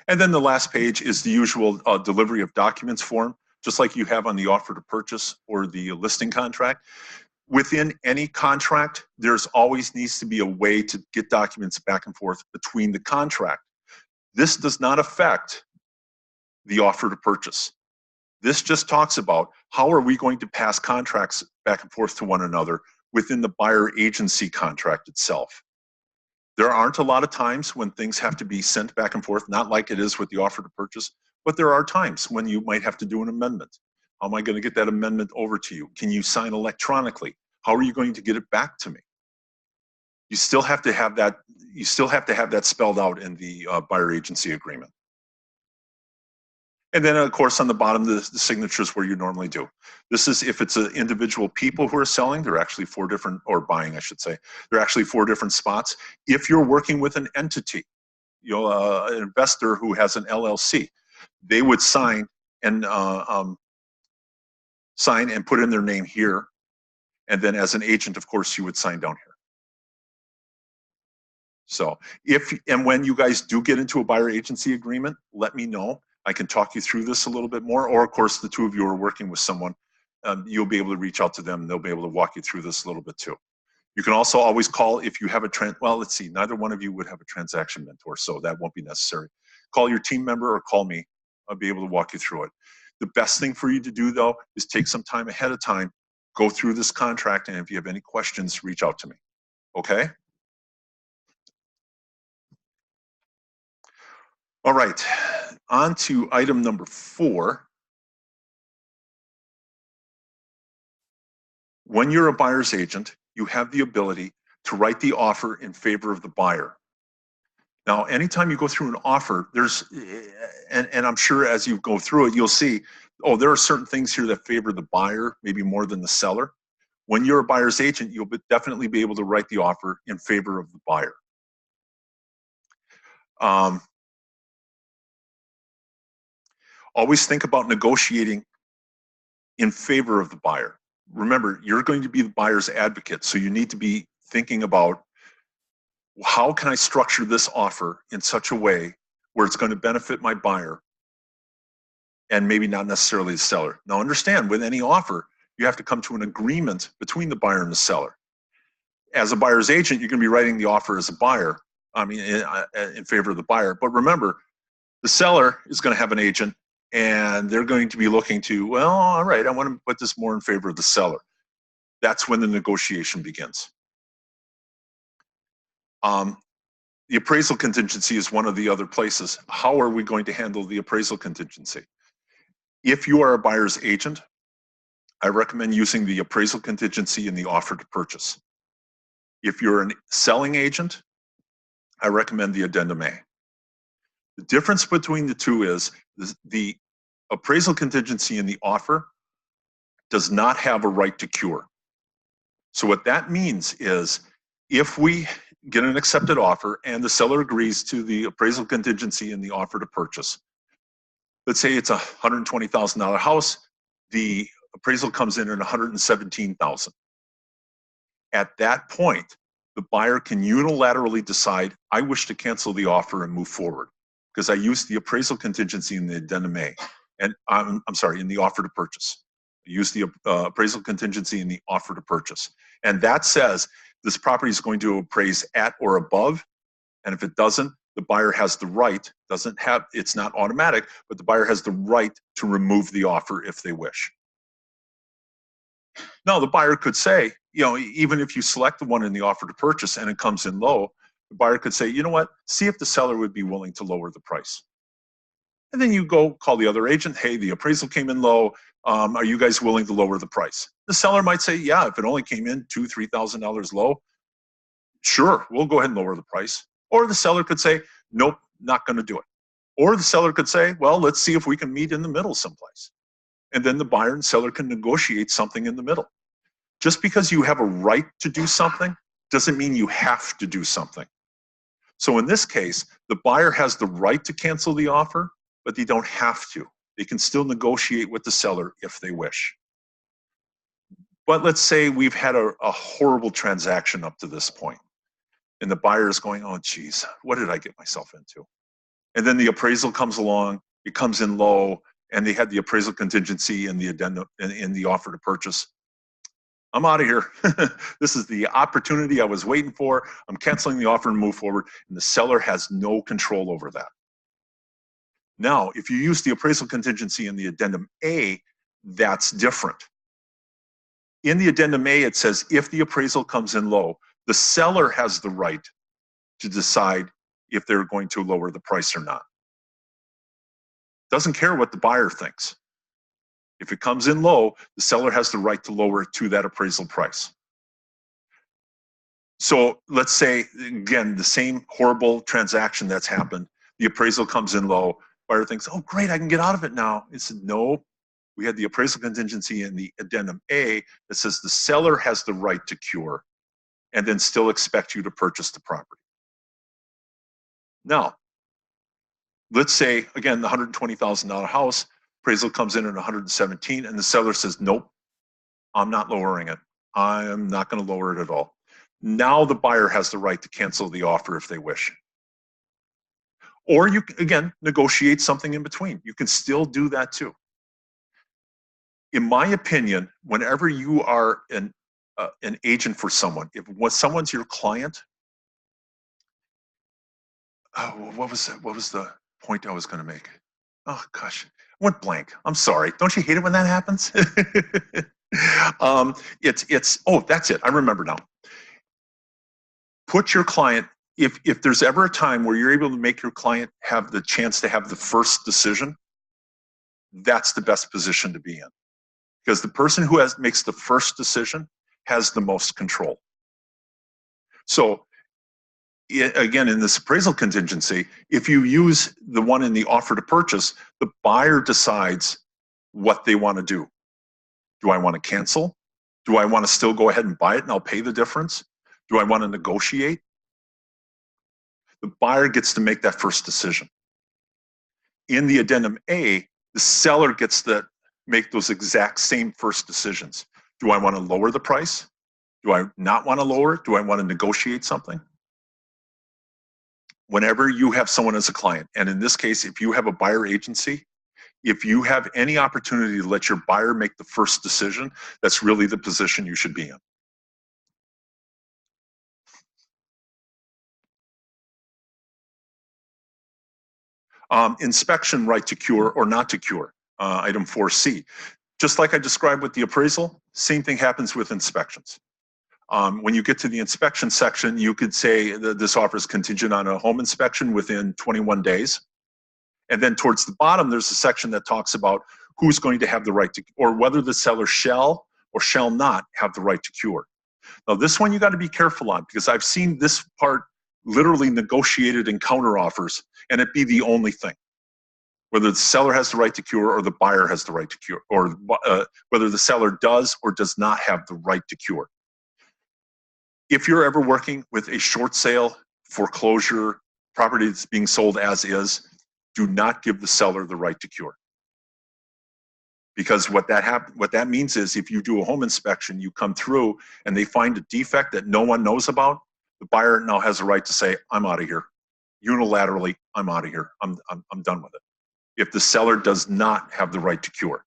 And then the last page is the usual delivery of documents form, just like you have on the offer to purchase or the listing contract. Within any contract, there's always needs to be a way to get documents back and forth between the contract. This does not affect the offer to purchase. This just talks about how are we going to pass contracts back and forth to one another within the buyer agency contract itself. There aren't a lot of times when things have to be sent back and forth, not like it is with the offer to purchase, but there are times when you might have to do an amendment. How am I going to get that amendment over to you? Can you sign electronically? How are you going to get it back to me? You still have to have that. You still have to have that spelled out in the buyer agency agreement. And then, of course, on the bottom, the signatures where you normally do. This is if it's individual people who are selling, they're actually four different, or buying, I should say, they're actually four different spots. If you're working with an entity, an investor who has an LLC, they would sign and put in their name here. And then as an agent, of course, you would sign down here. So if and when you guys do get into a buyer agency agreement, let me know. I can talk you through this a little bit more, or of course, the two of you are working with someone, you'll be able to reach out to them and they'll be able to walk you through this a little bit too. You can also always call if you have well, let's see, neither one of you would have a transaction mentor, so that won't be necessary. Call your team member or call me. I'll be able to walk you through it. The best thing for you to do though, is take some time ahead of time, go through this contract, and if you have any questions, reach out to me, okay? All right, on to item number 4. When you're a buyer's agent, you have the ability to write the offer in favor of the buyer. Now, anytime you go through an offer, there's, and I'm sure as you go through it, you'll see, oh, there are certain things here that favor the buyer, maybe more than the seller. When you're a buyer's agent, you'll definitely be able to write the offer in favor of the buyer. Always think about negotiating in favor of the buyer. Remember, you're going to be the buyer's advocate, so you need to be thinking about how can I structure this offer in such a way where it's going to benefit my buyer and maybe not necessarily the seller. Now understand, with any offer, you have to come to an agreement between the buyer and the seller. As a buyer's agent, you're going to be writing the offer as a buyer, I mean, in favor of the buyer. But remember, the seller is going to have an agent and they're going to be looking to, well, all right, I want to put this more in favor of the seller. That's when the negotiation begins. The appraisal contingency is one of the other places. How are we going to handle the appraisal contingency? If you are a buyer's agent, I recommend using the appraisal contingency in the offer to purchase. If you're a selling agent, I recommend the addendum A. The difference between the two is the appraisal contingency in the offer does not have a right to cure. So what that means is if we get an accepted offer and the seller agrees to the appraisal contingency in the offer to purchase, let's say it's a $120,000 house, the appraisal comes in at $117,000. At that point, the buyer can unilaterally decide, I wish to cancel the offer and move forward because I used the appraisal contingency in the addendum A, and I'm sorry, in the offer to purchase. I used the appraisal contingency in the offer to purchase. And that says this property is going to appraise at or above, and if it doesn't, the buyer has the right, it's not automatic, but the buyer has the right to remove the offer if they wish. Now, the buyer could say, even if you select the one in the offer to purchase and it comes in low, the buyer could say, you know what, see if the seller would be willing to lower the price. And then you go call the other agent, hey, the appraisal came in low, are you guys willing to lower the price? The seller might say, yeah, if it only came in $2,000, $3,000 low, sure, we'll go ahead and lower the price. Or the seller could say, nope, not going to do it. Or the seller could say, well, let's see if we can meet in the middle someplace. And then the buyer and seller can negotiate something in the middle. Just because you have a right to do something doesn't mean you have to do something. So in this case, the buyer has the right to cancel the offer, but they don't have to. They can still negotiate with the seller if they wish. But let's say we've had a horrible transaction up to this point, and the buyer is going, oh, geez, what did I get myself into? And then the appraisal comes along, it comes in low, and they had the appraisal contingency in the addendum in the offer to purchase. I'm out of here. This is the opportunity I was waiting for. I'm canceling the offer and move forward, and the seller has no control over that. Now, if you use the appraisal contingency in the addendum A, that's different. In the addendum A, it says if the appraisal comes in low, the seller has the right to decide if they're going to lower the price or not. Doesn't care what the buyer thinks. If it comes in low, the seller has the right to lower it to that appraisal price. So let's say, again, the same horrible transaction that's happened, the appraisal comes in low, buyer thinks, oh, great, I can get out of it now. It said, no, we had the appraisal contingency in the addendum A that says the seller has the right to cure and then still expect you to purchase the property. Now, let's say, again, the $120,000 house, appraisal comes in at 117 and the seller says, nope, I'm not lowering it. I am not going to lower it at all. Now the buyer has the right to cancel the offer if they wish. Or you, again, negotiate something in between. You can still do that too. In my opinion, whenever you are an agent for someone, if someone's your client, what was the point I was going to make? Oh gosh, I went blank. I'm sorry. Don't you hate it when that happens? Oh, that's it. I remember now. Put your client, if there's ever a time where you're able to make your client have the chance to have the first decision, that's the best position to be in. Because the person who makes the first decision has the most control. So again, in this appraisal contingency, if you use the one in the offer to purchase, the buyer decides what they want to do. Do I want to cancel? Do I want to still go ahead and buy it and I'll pay the difference? Do I want to negotiate? The buyer gets to make that first decision. In the addendum A, the seller gets to make those exact same first decisions. Do I want to lower the price? Do I not want to lower it? Do I want to negotiate something? Whenever you have someone as a client, and in this case, if you have a buyer agency, if you have any opportunity to let your buyer make the first decision, that's really the position you should be in. Inspection right to cure or not to cure, item 4C. Just like I described with the appraisal, same thing happens with inspections. When you get to the inspection section, you could say that this offer is contingent on a home inspection within 21 days. And then towards the bottom, there's a section that talks about who's going to have the right to, or whether the seller shall or shall not have the right to cure. Now, this one you got to be careful on, because I've seen this part literally negotiated in counter offers, and it be the only thing. Whether the seller has the right to cure or the buyer has the right to cure, or whether the seller does or does not have the right to cure. If you're ever working with a short sale, foreclosure, property that's being sold as is, do not give the seller the right to cure. Because what that means is, if you do a home inspection, you come through and they find a defect that no one knows about, the buyer now has a right to say, I'm out of here. Unilaterally, I'm out of here. I'm done with it. If the seller does not have the right to cure.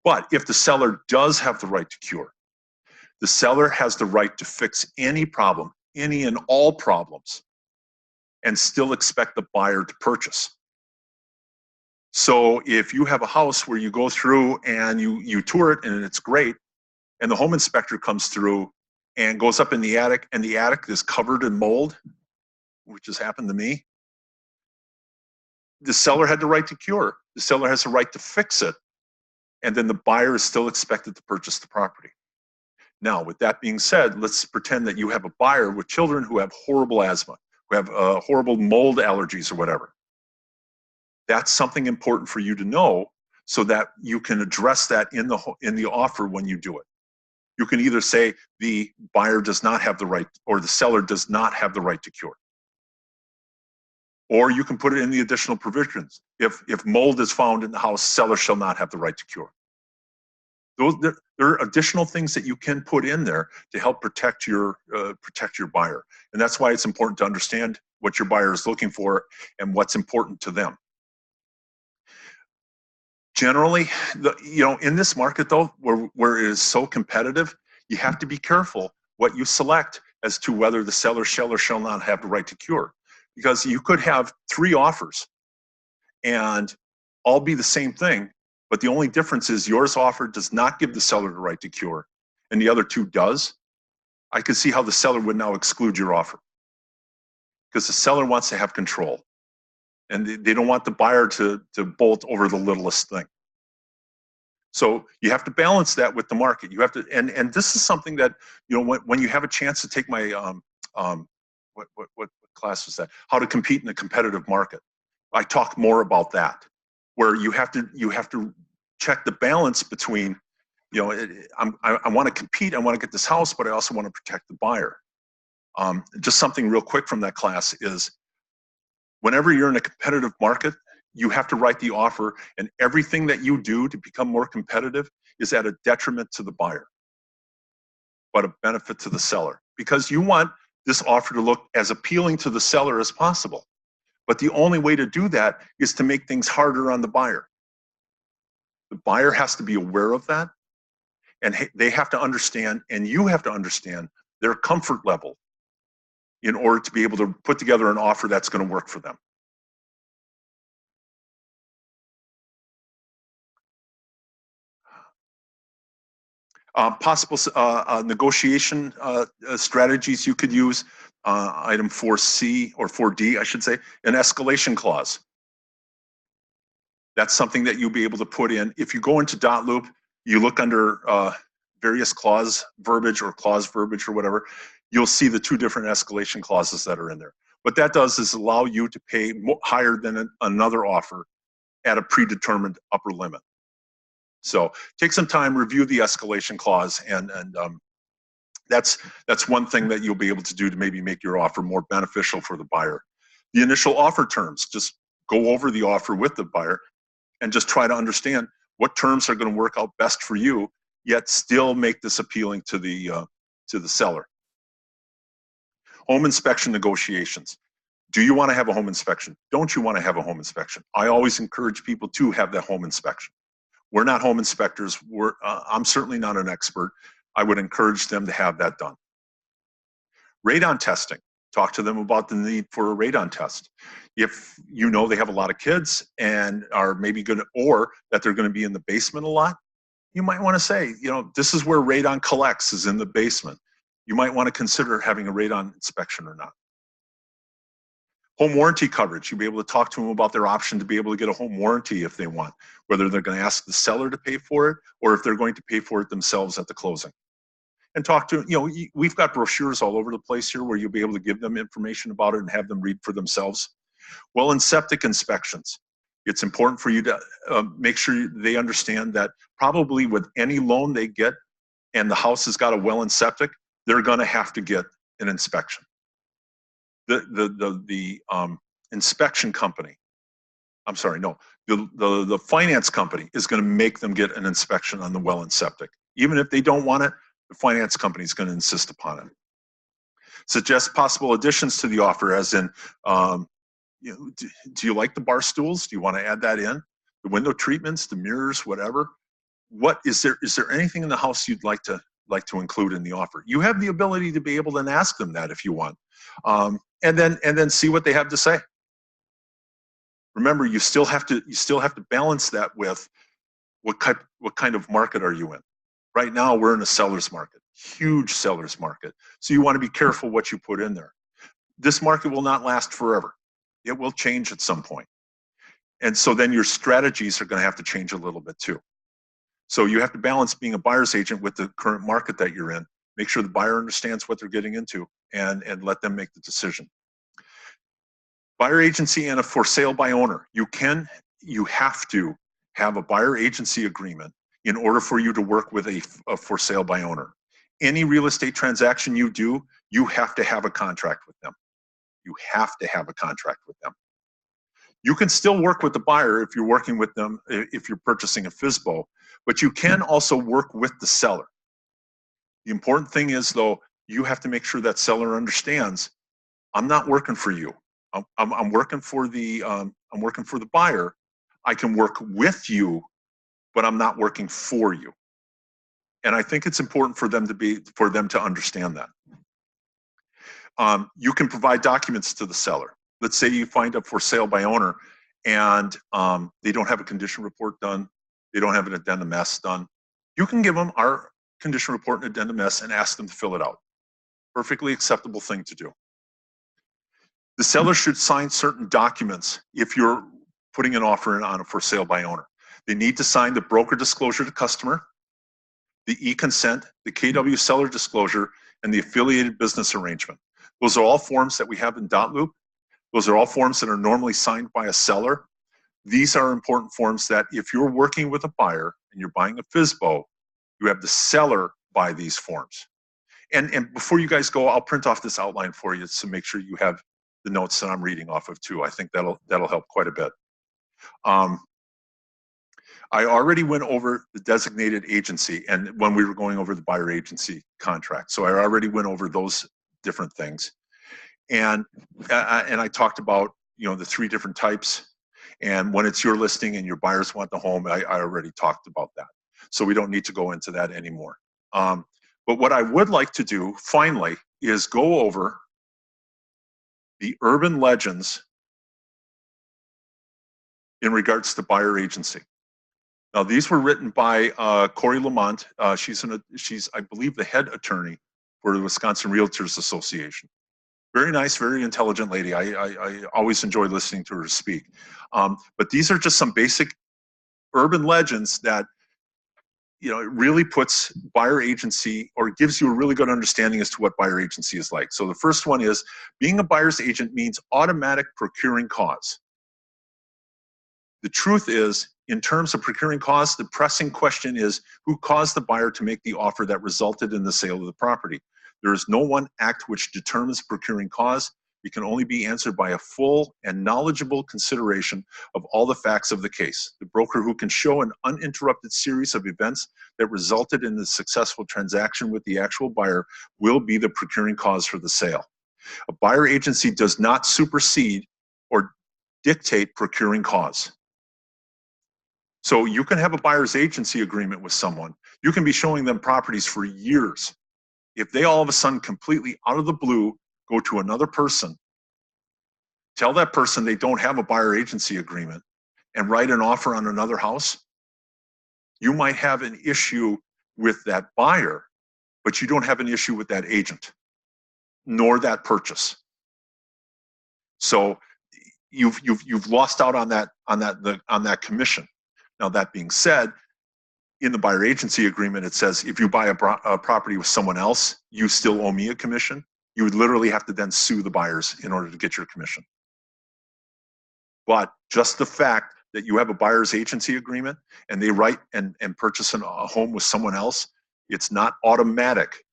But if the seller does have the right to cure, the seller has the right to fix any problem, any and all problems, and still expect the buyer to purchase. So if you have a house where you go through and you tour it and it's great, and the home inspector comes through and goes up in the attic, and the attic is covered in mold, which has happened to me, the seller had the right to cure. The seller has the right to fix it, and then the buyer is still expected to purchase the property. Now, with that being said, let's pretend that you have a buyer with children who have horrible asthma, who have horrible mold allergies or whatever. That's something important for you to know, so that you can address that in the offer when you do it. You can either say the buyer does not have the right, or the seller does not have the right to cure. Or you can put it in the additional provisions. If mold is found in the house, seller shall not have the right to cure. There are additional things that you can put in there to help protect your buyer. And that's why it's important to understand what your buyer is looking for and what's important to them. Generally, in this market though, where it is so competitive, you have to be careful what you select as to whether the seller shall or shall not have the right to cure. Because you could have 3 offers and all be the same thing, but the only difference is yours offer does not give the seller the right to cure, and the other 2 does. I could see how the seller would now exclude your offer, because the seller wants to have control, and they don't want the buyer to bolt over the littlest thing. So you have to balance that with the market. You have to, and this is something that, when you have a chance to take my what class was that? How to compete in a competitive market. I talk more about that, where you have to check the balance between, I want to compete, I want to get this house, but I also want to protect the buyer. Just something real quick from that class is, whenever you're in a competitive market, you have to write the offer, and everything that you do to become more competitive is at a detriment to the buyer, but a benefit to the seller, because you want this offer to look as appealing to the seller as possible. But the only way to do that is to make things harder on the buyer. The buyer has to be aware of that, and they have to understand, and you have to understand their comfort level in order to be able to put together an offer that's going to work for them. Possible negotiation strategies you could use. Item 4C, or 4D, I should say, an escalation clause. That's something that you'll be able to put in. If you go into dotloop, you look under various clause verbiage or whatever, you'll see the 2 different escalation clauses that are in there. What that does is allow you to pay higher than another offer at a predetermined upper limit. So take some time, review the escalation clause, and that's one thing that you'll be able to do to maybe make your offer more beneficial for the buyer. The initial offer terms, just go over the offer with the buyer and just try to understand what terms are going to work out best for you, yet still make this appealing to the seller. Home inspection negotiations. Do you want to have a home inspection? Don't you want to have a home inspection? I always encourage people to have that home inspection. We're not home inspectors. I'm certainly not an expert. I would encourage them to have that done. Radon testing. Talk to them about the need for a radon test. If you know they have a lot of kids and are maybe going to, or that they're going to be in the basement a lot, you might want to say, this is where radon collects, is in the basement. You might want to consider having a radon inspection or not. Home warranty coverage, you'll be able to talk to them about their option to be able to get a home warranty if they want, whether they're going to ask the seller to pay for it or if they're going to pay for it themselves at the closing. And talk to, we've got brochures all over the place here where you'll be able to give them information about it and have them read for themselves. Well, and septic inspections. It's important for you to make sure they understand that probably with any loan they get and the house has got a well and septic, they're going to have to get an inspection. The inspection company, I'm sorry, no, the finance company is going to make them get an inspection on the well and septic. Even if they don't want it, the finance company is going to insist upon it. Suggest possible additions to the offer, as in, do you like the bar stools? Do you want to add that in? The window treatments, the mirrors, whatever. What is there anything in the house you'd like to include in the offer? You have the ability to be able to ask them that if you want, and then see what they have to say. Remember, you still have to balance that with what kind of market are you in. Right now, we're in a seller's market, huge seller's market. So you want to be careful what you put in there. This market will not last forever. It will change at some point. And so then your strategies are going to have to change a little bit too. So you have to balance being a buyer's agent with the current market that you're in. Make sure the buyer understands what they're getting into and let them make the decision. Buyer agency and a for sale by owner. You have to have a buyer agency agreement in order for you to work with a for sale by owner. Any real estate transaction you do, you have to have a contract with them. You have to have a contract with them. You can still work with the buyer if you're working with them, if you're purchasing a FSBO, but you can also work with the seller. The important thing is, though, you have to make sure that seller understands, I'm not working for you. I'm working for the buyer. I can work with you, but I'm not working for you. And I think it's important for them to understand that. You can provide documents to the seller. Let's say you find a for sale by owner and they don't have a condition report done. They don't have an addendum S done. You can give them our condition report and addendum S and ask them to fill it out. Perfectly acceptable thing to do. The seller should sign certain documents if you're putting an offer in on a for sale by owner. They need to sign the broker disclosure to customer, the e-consent, the KW seller disclosure, and the affiliated business arrangement. Those are all forms that we have in dotloop. Those are all forms that are normally signed by a seller. These are important forms that if you're working with a buyer and you're buying a FSBO, you have the seller buy these forms. And before you guys go, I'll print off this outline for you to make sure you have the notes that I'm reading off of too. I think that'll help quite a bit. I already went over the designated agency and when we were going over the buyer agency contract. So I already went over those different things. And I talked about, the 3 different types. And when it's your listing and your buyers want the home, I already talked about that. So we don't need to go into that anymore. But what I would like to do, finally, is go over the urban legends in regards to buyer agency. Now, these were written by Corey Lamont. She's, I believe, the head attorney for the Wisconsin Realtors Association. Very nice, very intelligent lady. I always enjoy listening to her speak. But these are just some basic urban legends that, it really puts buyer agency, or gives you a really good understanding as to what buyer agency is like. So the first one is, being a buyer's agent means automatic procuring cause. The truth is, in terms of procuring cause, the pressing question is, who caused the buyer to make the offer that resulted in the sale of the property? There is no one act which determines procuring cause. It can only be answered by a full and knowledgeable consideration of all the facts of the case. The broker who can show an uninterrupted series of events that resulted in the successful transaction with the actual buyer will be the procuring cause for the sale. A buyer agency does not supersede or dictate procuring cause. So you can have a buyer's agency agreement with someone. You can be showing them properties for years. If they all of a sudden completely out of the blue go to another person, tell that person they don't have a buyer agency agreement, and write an offer on another house, You might have an issue with that buyer, but you don't have an issue with that agent, nor that purchase. So you've lost out on that commission. Now, that being said, in the buyer agency agreement, it says if you buy a property with someone else, you still owe me a commission. You would literally have to then sue the buyers in order to get your commission. But just the fact that you have a buyer's agency agreement and they write and purchase a home with someone else, it's not automatic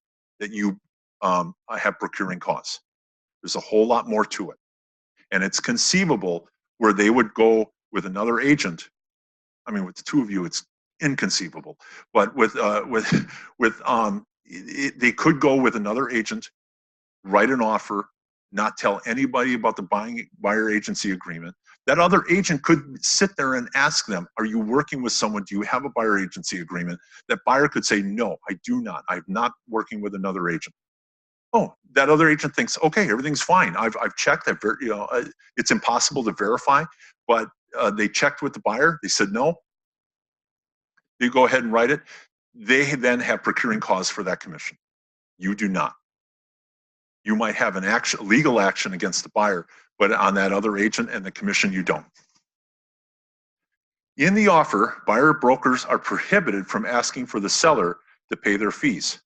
that you have procuring costs. There's a whole lot more to it. And it's conceivable where they would go with another agent. I mean, with the two of you, it's inconceivable. But they could go with another agent, write an offer, not tell anybody about the buyer agency agreement. That other agent could sit there and ask them, are you working with someone? Do you have a buyer agency agreement? That buyer could say, no, I do not. I'm not working with another agent. Oh, that other agent thinks, okay, everything's fine. I've checked. It's impossible to verify, but they checked with the buyer. They said no. You go ahead and write it. They then have procuring cause for that commission. You do not. You might have an legal action against the buyer, but on that other agent and the commission, you don't. In the offer, buyer brokers are prohibited from asking for the seller to pay their fees.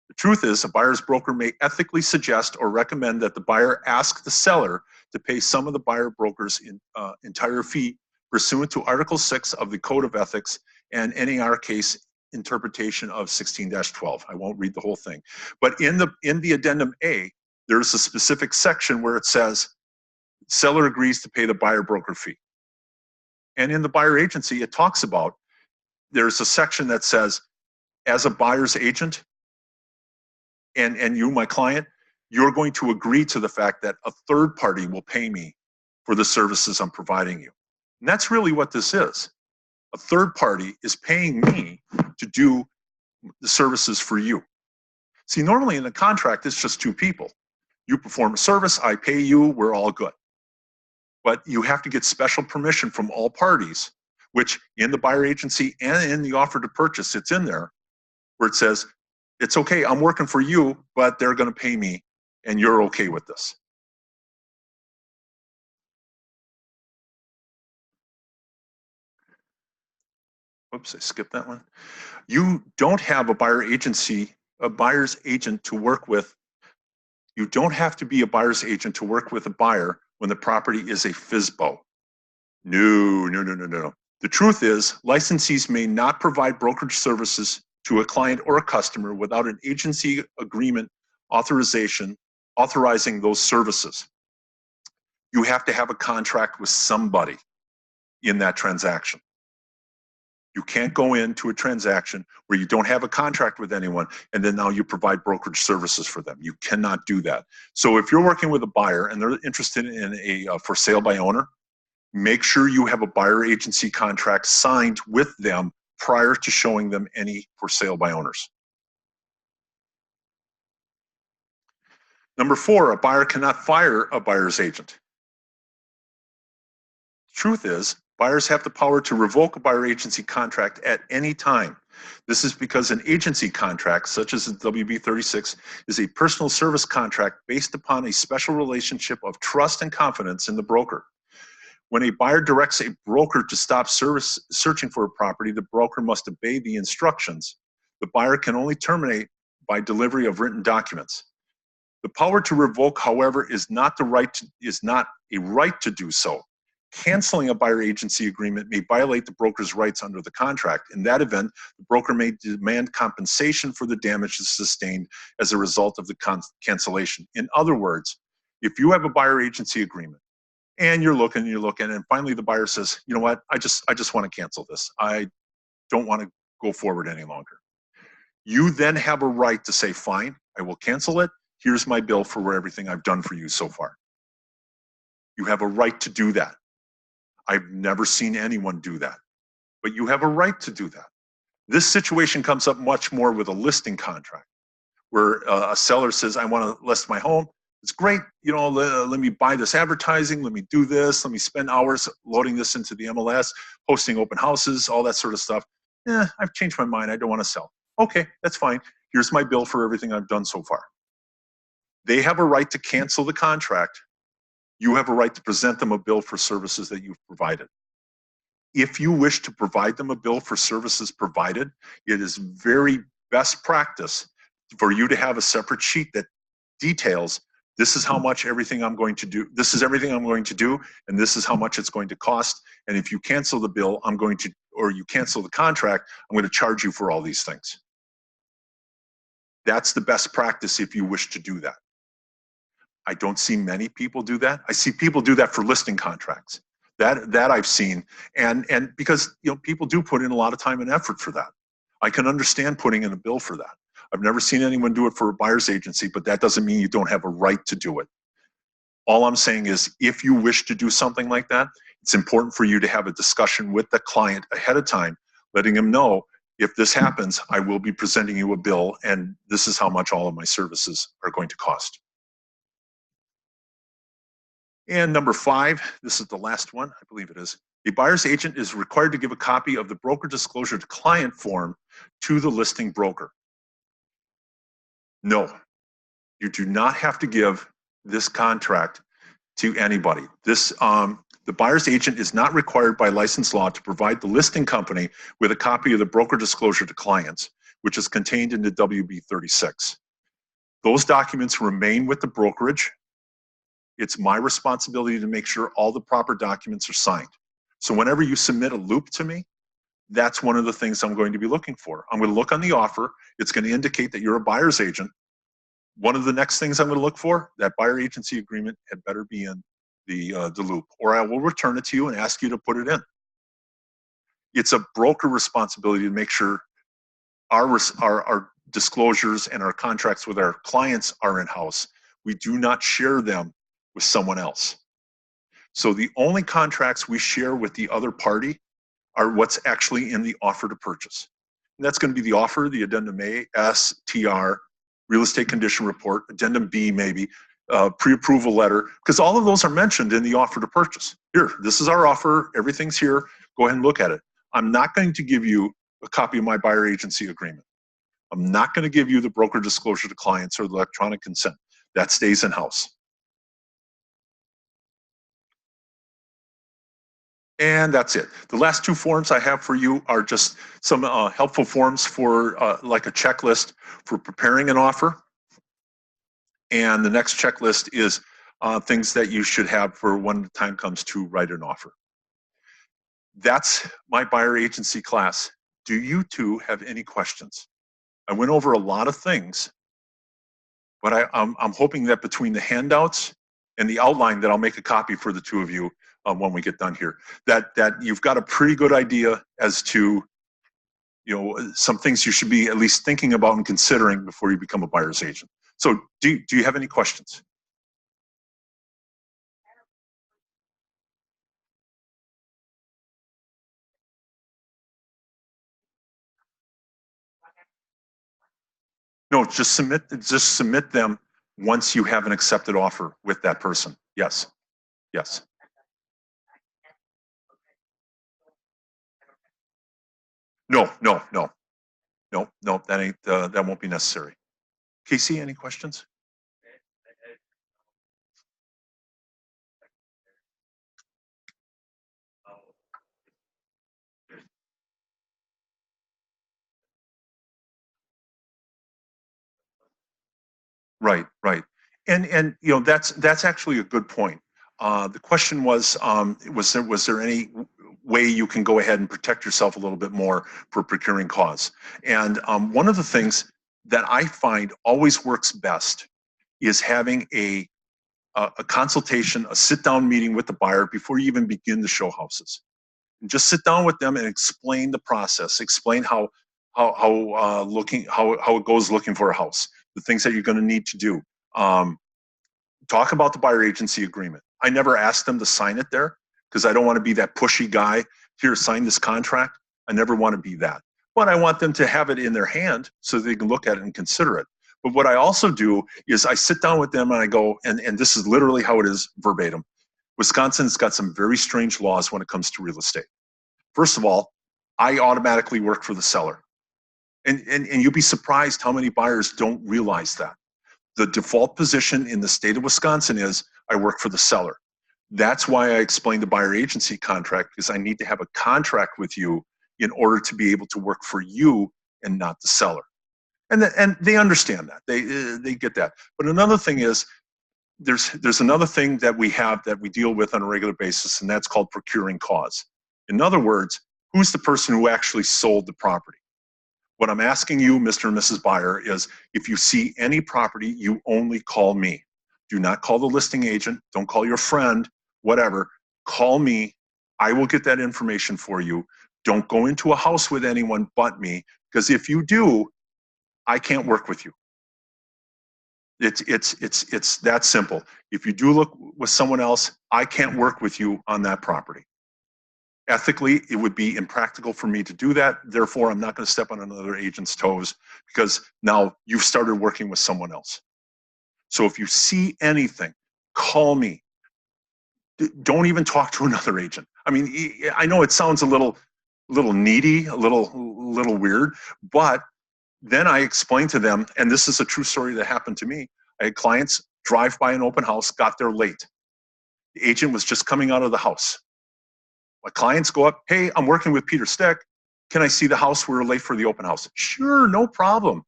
The truth is, a buyer's broker may ethically suggest or recommend that the buyer ask the seller to pay some of the buyer broker's entire fee pursuant to Article 6 of the Code of Ethics and NAR case interpretation of 16-12. I won't read the whole thing. But in the Addendum A, there's a specific section where it says, seller agrees to pay the buyer broker fee. And in the buyer agency, it talks about, there's a section that says, as a buyer's agent, and you, my client, you're going to agree to the fact that a third party will pay me for the services I'm providing you. And that's really what this is. A third party is paying me to do the services for you. See, normally in a contract, it's just two people. You perform a service, I pay you, we're all good. But you have to get special permission from all parties, which in the buyer agency and in the offer to purchase, it's in there, where it says, it's okay, I'm working for you, but they're going to pay me, and you're okay with this. Oops, I skipped that one. You don't have a buyer's agent to work with. You don't have to be a buyer's agent to work with a buyer when the property is a FSBO. No. The truth is, licensees may not provide brokerage services to a client or a customer without an agency agreement authorizing those services. You have to have a contract with somebody in that transaction. You can't go into a transaction where you don't have a contract with anyone and then now you provide brokerage services for them. You cannot do that. So if you're working with a buyer and they're interested in a for sale by owner, make sure you have a buyer agency contract signed with them prior to showing them any for sale by owners. Number 4, a buyer cannot fire a buyer's agent. Truth is, buyers have the power to revoke a buyer agency contract at any time. This is because an agency contract, such as the WB 36, is a personal service contract based upon a special relationship of trust and confidence in the broker. When a buyer directs a broker to stop searching for a property, the broker must obey the instructions. The buyer can only terminate by delivery of written documents. The power to revoke, however, is not a right to do so. Canceling a buyer agency agreement may violate the broker's rights under the contract. In that event, the broker may demand compensation for the damages sustained as a result of the cancellation. In other words, if you have a buyer agency agreement and you're looking, and finally the buyer says, you know what, I just want to cancel this. I don't want to go forward any longer. You then have a right to say, fine, I will cancel it. Here's my bill for everything I've done for you so far. You have a right to do that. I've never seen anyone do that, but you have a right to do that. This situation comes up much more with a listing contract, where a seller says, I want to list my home. It's great, you know, let me buy this advertising, let me do this, let me spend hours loading this into the MLS, hosting open houses, all that sort of stuff. I've changed my mind, I don't want to sell. Okay, that's fine. Here's my bill for everything I've done so far. They have a right to cancel the contract. You have a right to present them a bill for services that you've provided. If you wish to provide them a bill for services provided, it is very best practice for you to have a separate sheet that details, this is how much everything I'm going to do, this is everything I'm going to do, and this is how much it's going to cost. And if you cancel the bill, I'm going to, or you cancel the contract, I'm going to charge you for all these things. That's the best practice if you wish to do that. I don't see many people do that. I see people do that for listing contracts. That I've seen, and because, you know, people do put in a lot of time and effort for that. I can understand putting in a bill for that. I've never seen anyone do it for a buyer's agency, but that doesn't mean you don't have a right to do it. All I'm saying is, if you wish to do something like that, it's important for you to have a discussion with the client ahead of time, letting them know, if this happens, I will be presenting you a bill, and this is how much all of my services are going to cost. And number 5, this is the last one, I believe it is. A buyer's agent is required to give a copy of the broker disclosure to client form to the listing broker. No, you do not have to give this contract to anybody. The buyer's agent is not required by license law to provide the listing company with a copy of the broker disclosure to clients, which is contained in the WB-36. Those documents remain with the brokerage. It's my responsibility to make sure all the proper documents are signed. So whenever you submit a loop to me, that's one of the things I'm going to be looking for. I'm going to look on the offer. It's going to indicate that you're a buyer's agent. One of the next things I'm going to look for, that buyer agency agreement had better be in the loop, or I will return it to you and ask you to put it in. It's a broker responsibility to make sure our disclosures and our contracts with our clients are in-house. We do not share them with someone else. So the only contracts we share with the other party are what's actually in the offer to purchase. And that's going to be the offer, the addendum A, S, TR, real estate condition report, addendum B maybe, pre-approval letter, because all of those are mentioned in the offer to purchase. Here, this is our offer, everything's here, go ahead and look at it. I'm not going to give you a copy of my buyer agency agreement. I'm not going to give you the broker disclosure to clients or the electronic consent. That stays in-house. And that's it. The last 2 forms I have for you are just some helpful forms for like a checklist for preparing an offer. And the next checklist is things that you should have for when the time comes to write an offer. That's my buyer agency class. Do you two have any questions? I went over a lot of things, but I'm hoping that between the handouts and the outline that I'll make a copy for the 2 of you when we get done here, that you've got a pretty good idea as to, you know, some things you should be at least thinking about and considering before you become a buyer's agent. So do you have any questions? No, just submit them once you have an accepted offer with that person. Yes, yes. No, that ain't, that won't be necessary. Casey, any questions? Right, right. And you know, that's actually a good point. The question was there any way you can go ahead and protect yourself a little bit more for procuring cause? And one of the things that I find always works best is having a consultation, a sit-down meeting with the buyer before you even begin to show houses. And just sit down with them and explain the process, explain how it goes looking for a house, the things that you're going to need to do. Talk about the buyer agency agreement. I never ask them to sign it there because I don't want to be that pushy guy. Here, sign this contract. I never want to be that. But I want them to have it in their hand so they can look at it and consider it. But what I also do is I sit down with them and I go, and this is literally how it is verbatim. Wisconsin's got some very strange laws when it comes to real estate. First of all, I automatically work for the seller. And you'll be surprised how many buyers don't realize that. The default position in the state of Wisconsin is I work for the seller. That's why I explained the buyer agency contract, because I need to have a contract with you in order to be able to work for you and not the seller. And they understand that. They get that. But another thing is there's another thing that we have that we deal with on a regular basis, and that's called procuring cause. In other words, who's the person who actually sold the property? What I'm asking you, Mr. and Mrs. Buyer, is if you see any property, you only call me. Do not call the listing agent. Don't call your friend, whatever. Call me. I will get that information for you. Don't go into a house with anyone but me, because if you do, I can't work with you. It's that simple. If you do look with someone else, I can't work with you on that property. Ethically, it would be impractical for me to do that. Therefore, I'm not going to step on another agent's toes, because now you've started working with someone else. So if you see anything, call me. Don't even talk to another agent. I mean, I know it sounds a little needy, a little weird, but then I explained to them, and this is a true story that happened to me. I had clients drive by an open house, got there late. The agent was just coming out of the house. My clients go up, hey, I'm working with Peter Stick. Can I see the house? We're late for the open house. Sure, no problem.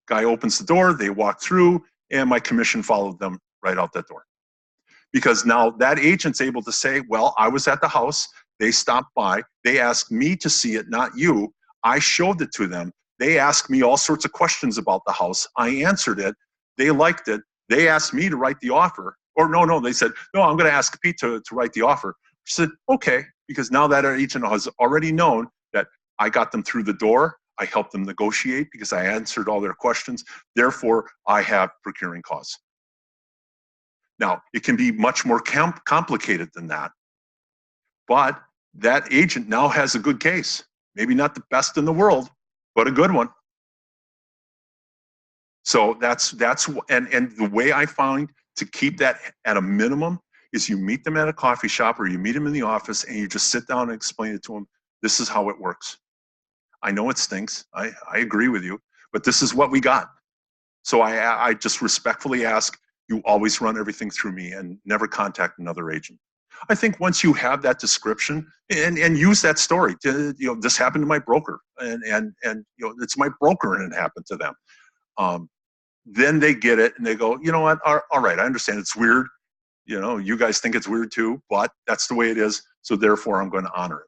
Guy opens the door, they walk through, and my commission followed them right out that door. Because now that agent's able to say, well, I was at the house, they stopped by, they asked me to see it, not you. I showed it to them. They asked me all sorts of questions about the house. I answered it. They liked it. They asked me to write the offer. Or no, they said, no, I'm going to ask Pete to write the offer. I said, okay, because now that our agent has already known that I got them through the door, I helped them negotiate because I answered all their questions. Therefore, I have procuring cause. Now, it can be much more complicated than that, but that agent now has a good case. Maybe not the best in the world, but a good one. So that's and the way I find to keep that at a minimum is you meet them at a coffee shop or you meet them in the office and you just sit down and explain it to them. This is how it works. I know it stinks. I agree with you, but this is what we got. So I just respectfully ask you always run everything through me and never contact another agent. I think once you have that description and use that story to, this happened to my broker and it's my broker and it happened to them. Then they get it and they go, you know what? All right, I understand it's weird. You guys think it's weird too, but that's the way it is. So therefore, I'm going to honor it.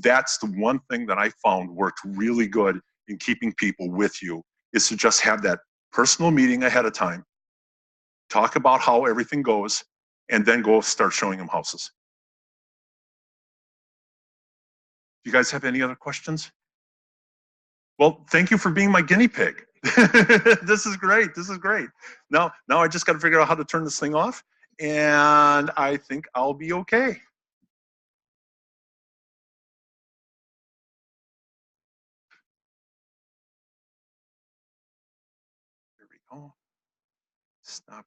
That's the one thing that I found worked really good in keeping people with you, is to just have that personal meeting ahead of time, talk about how everything goes, and then go start showing them houses. Do you guys have any other questions? Well, thank you for being my guinea pig. This is great. This is great. Now I just got to figure out how to turn this thing off, and I think I'll be okay. There we go. Stop.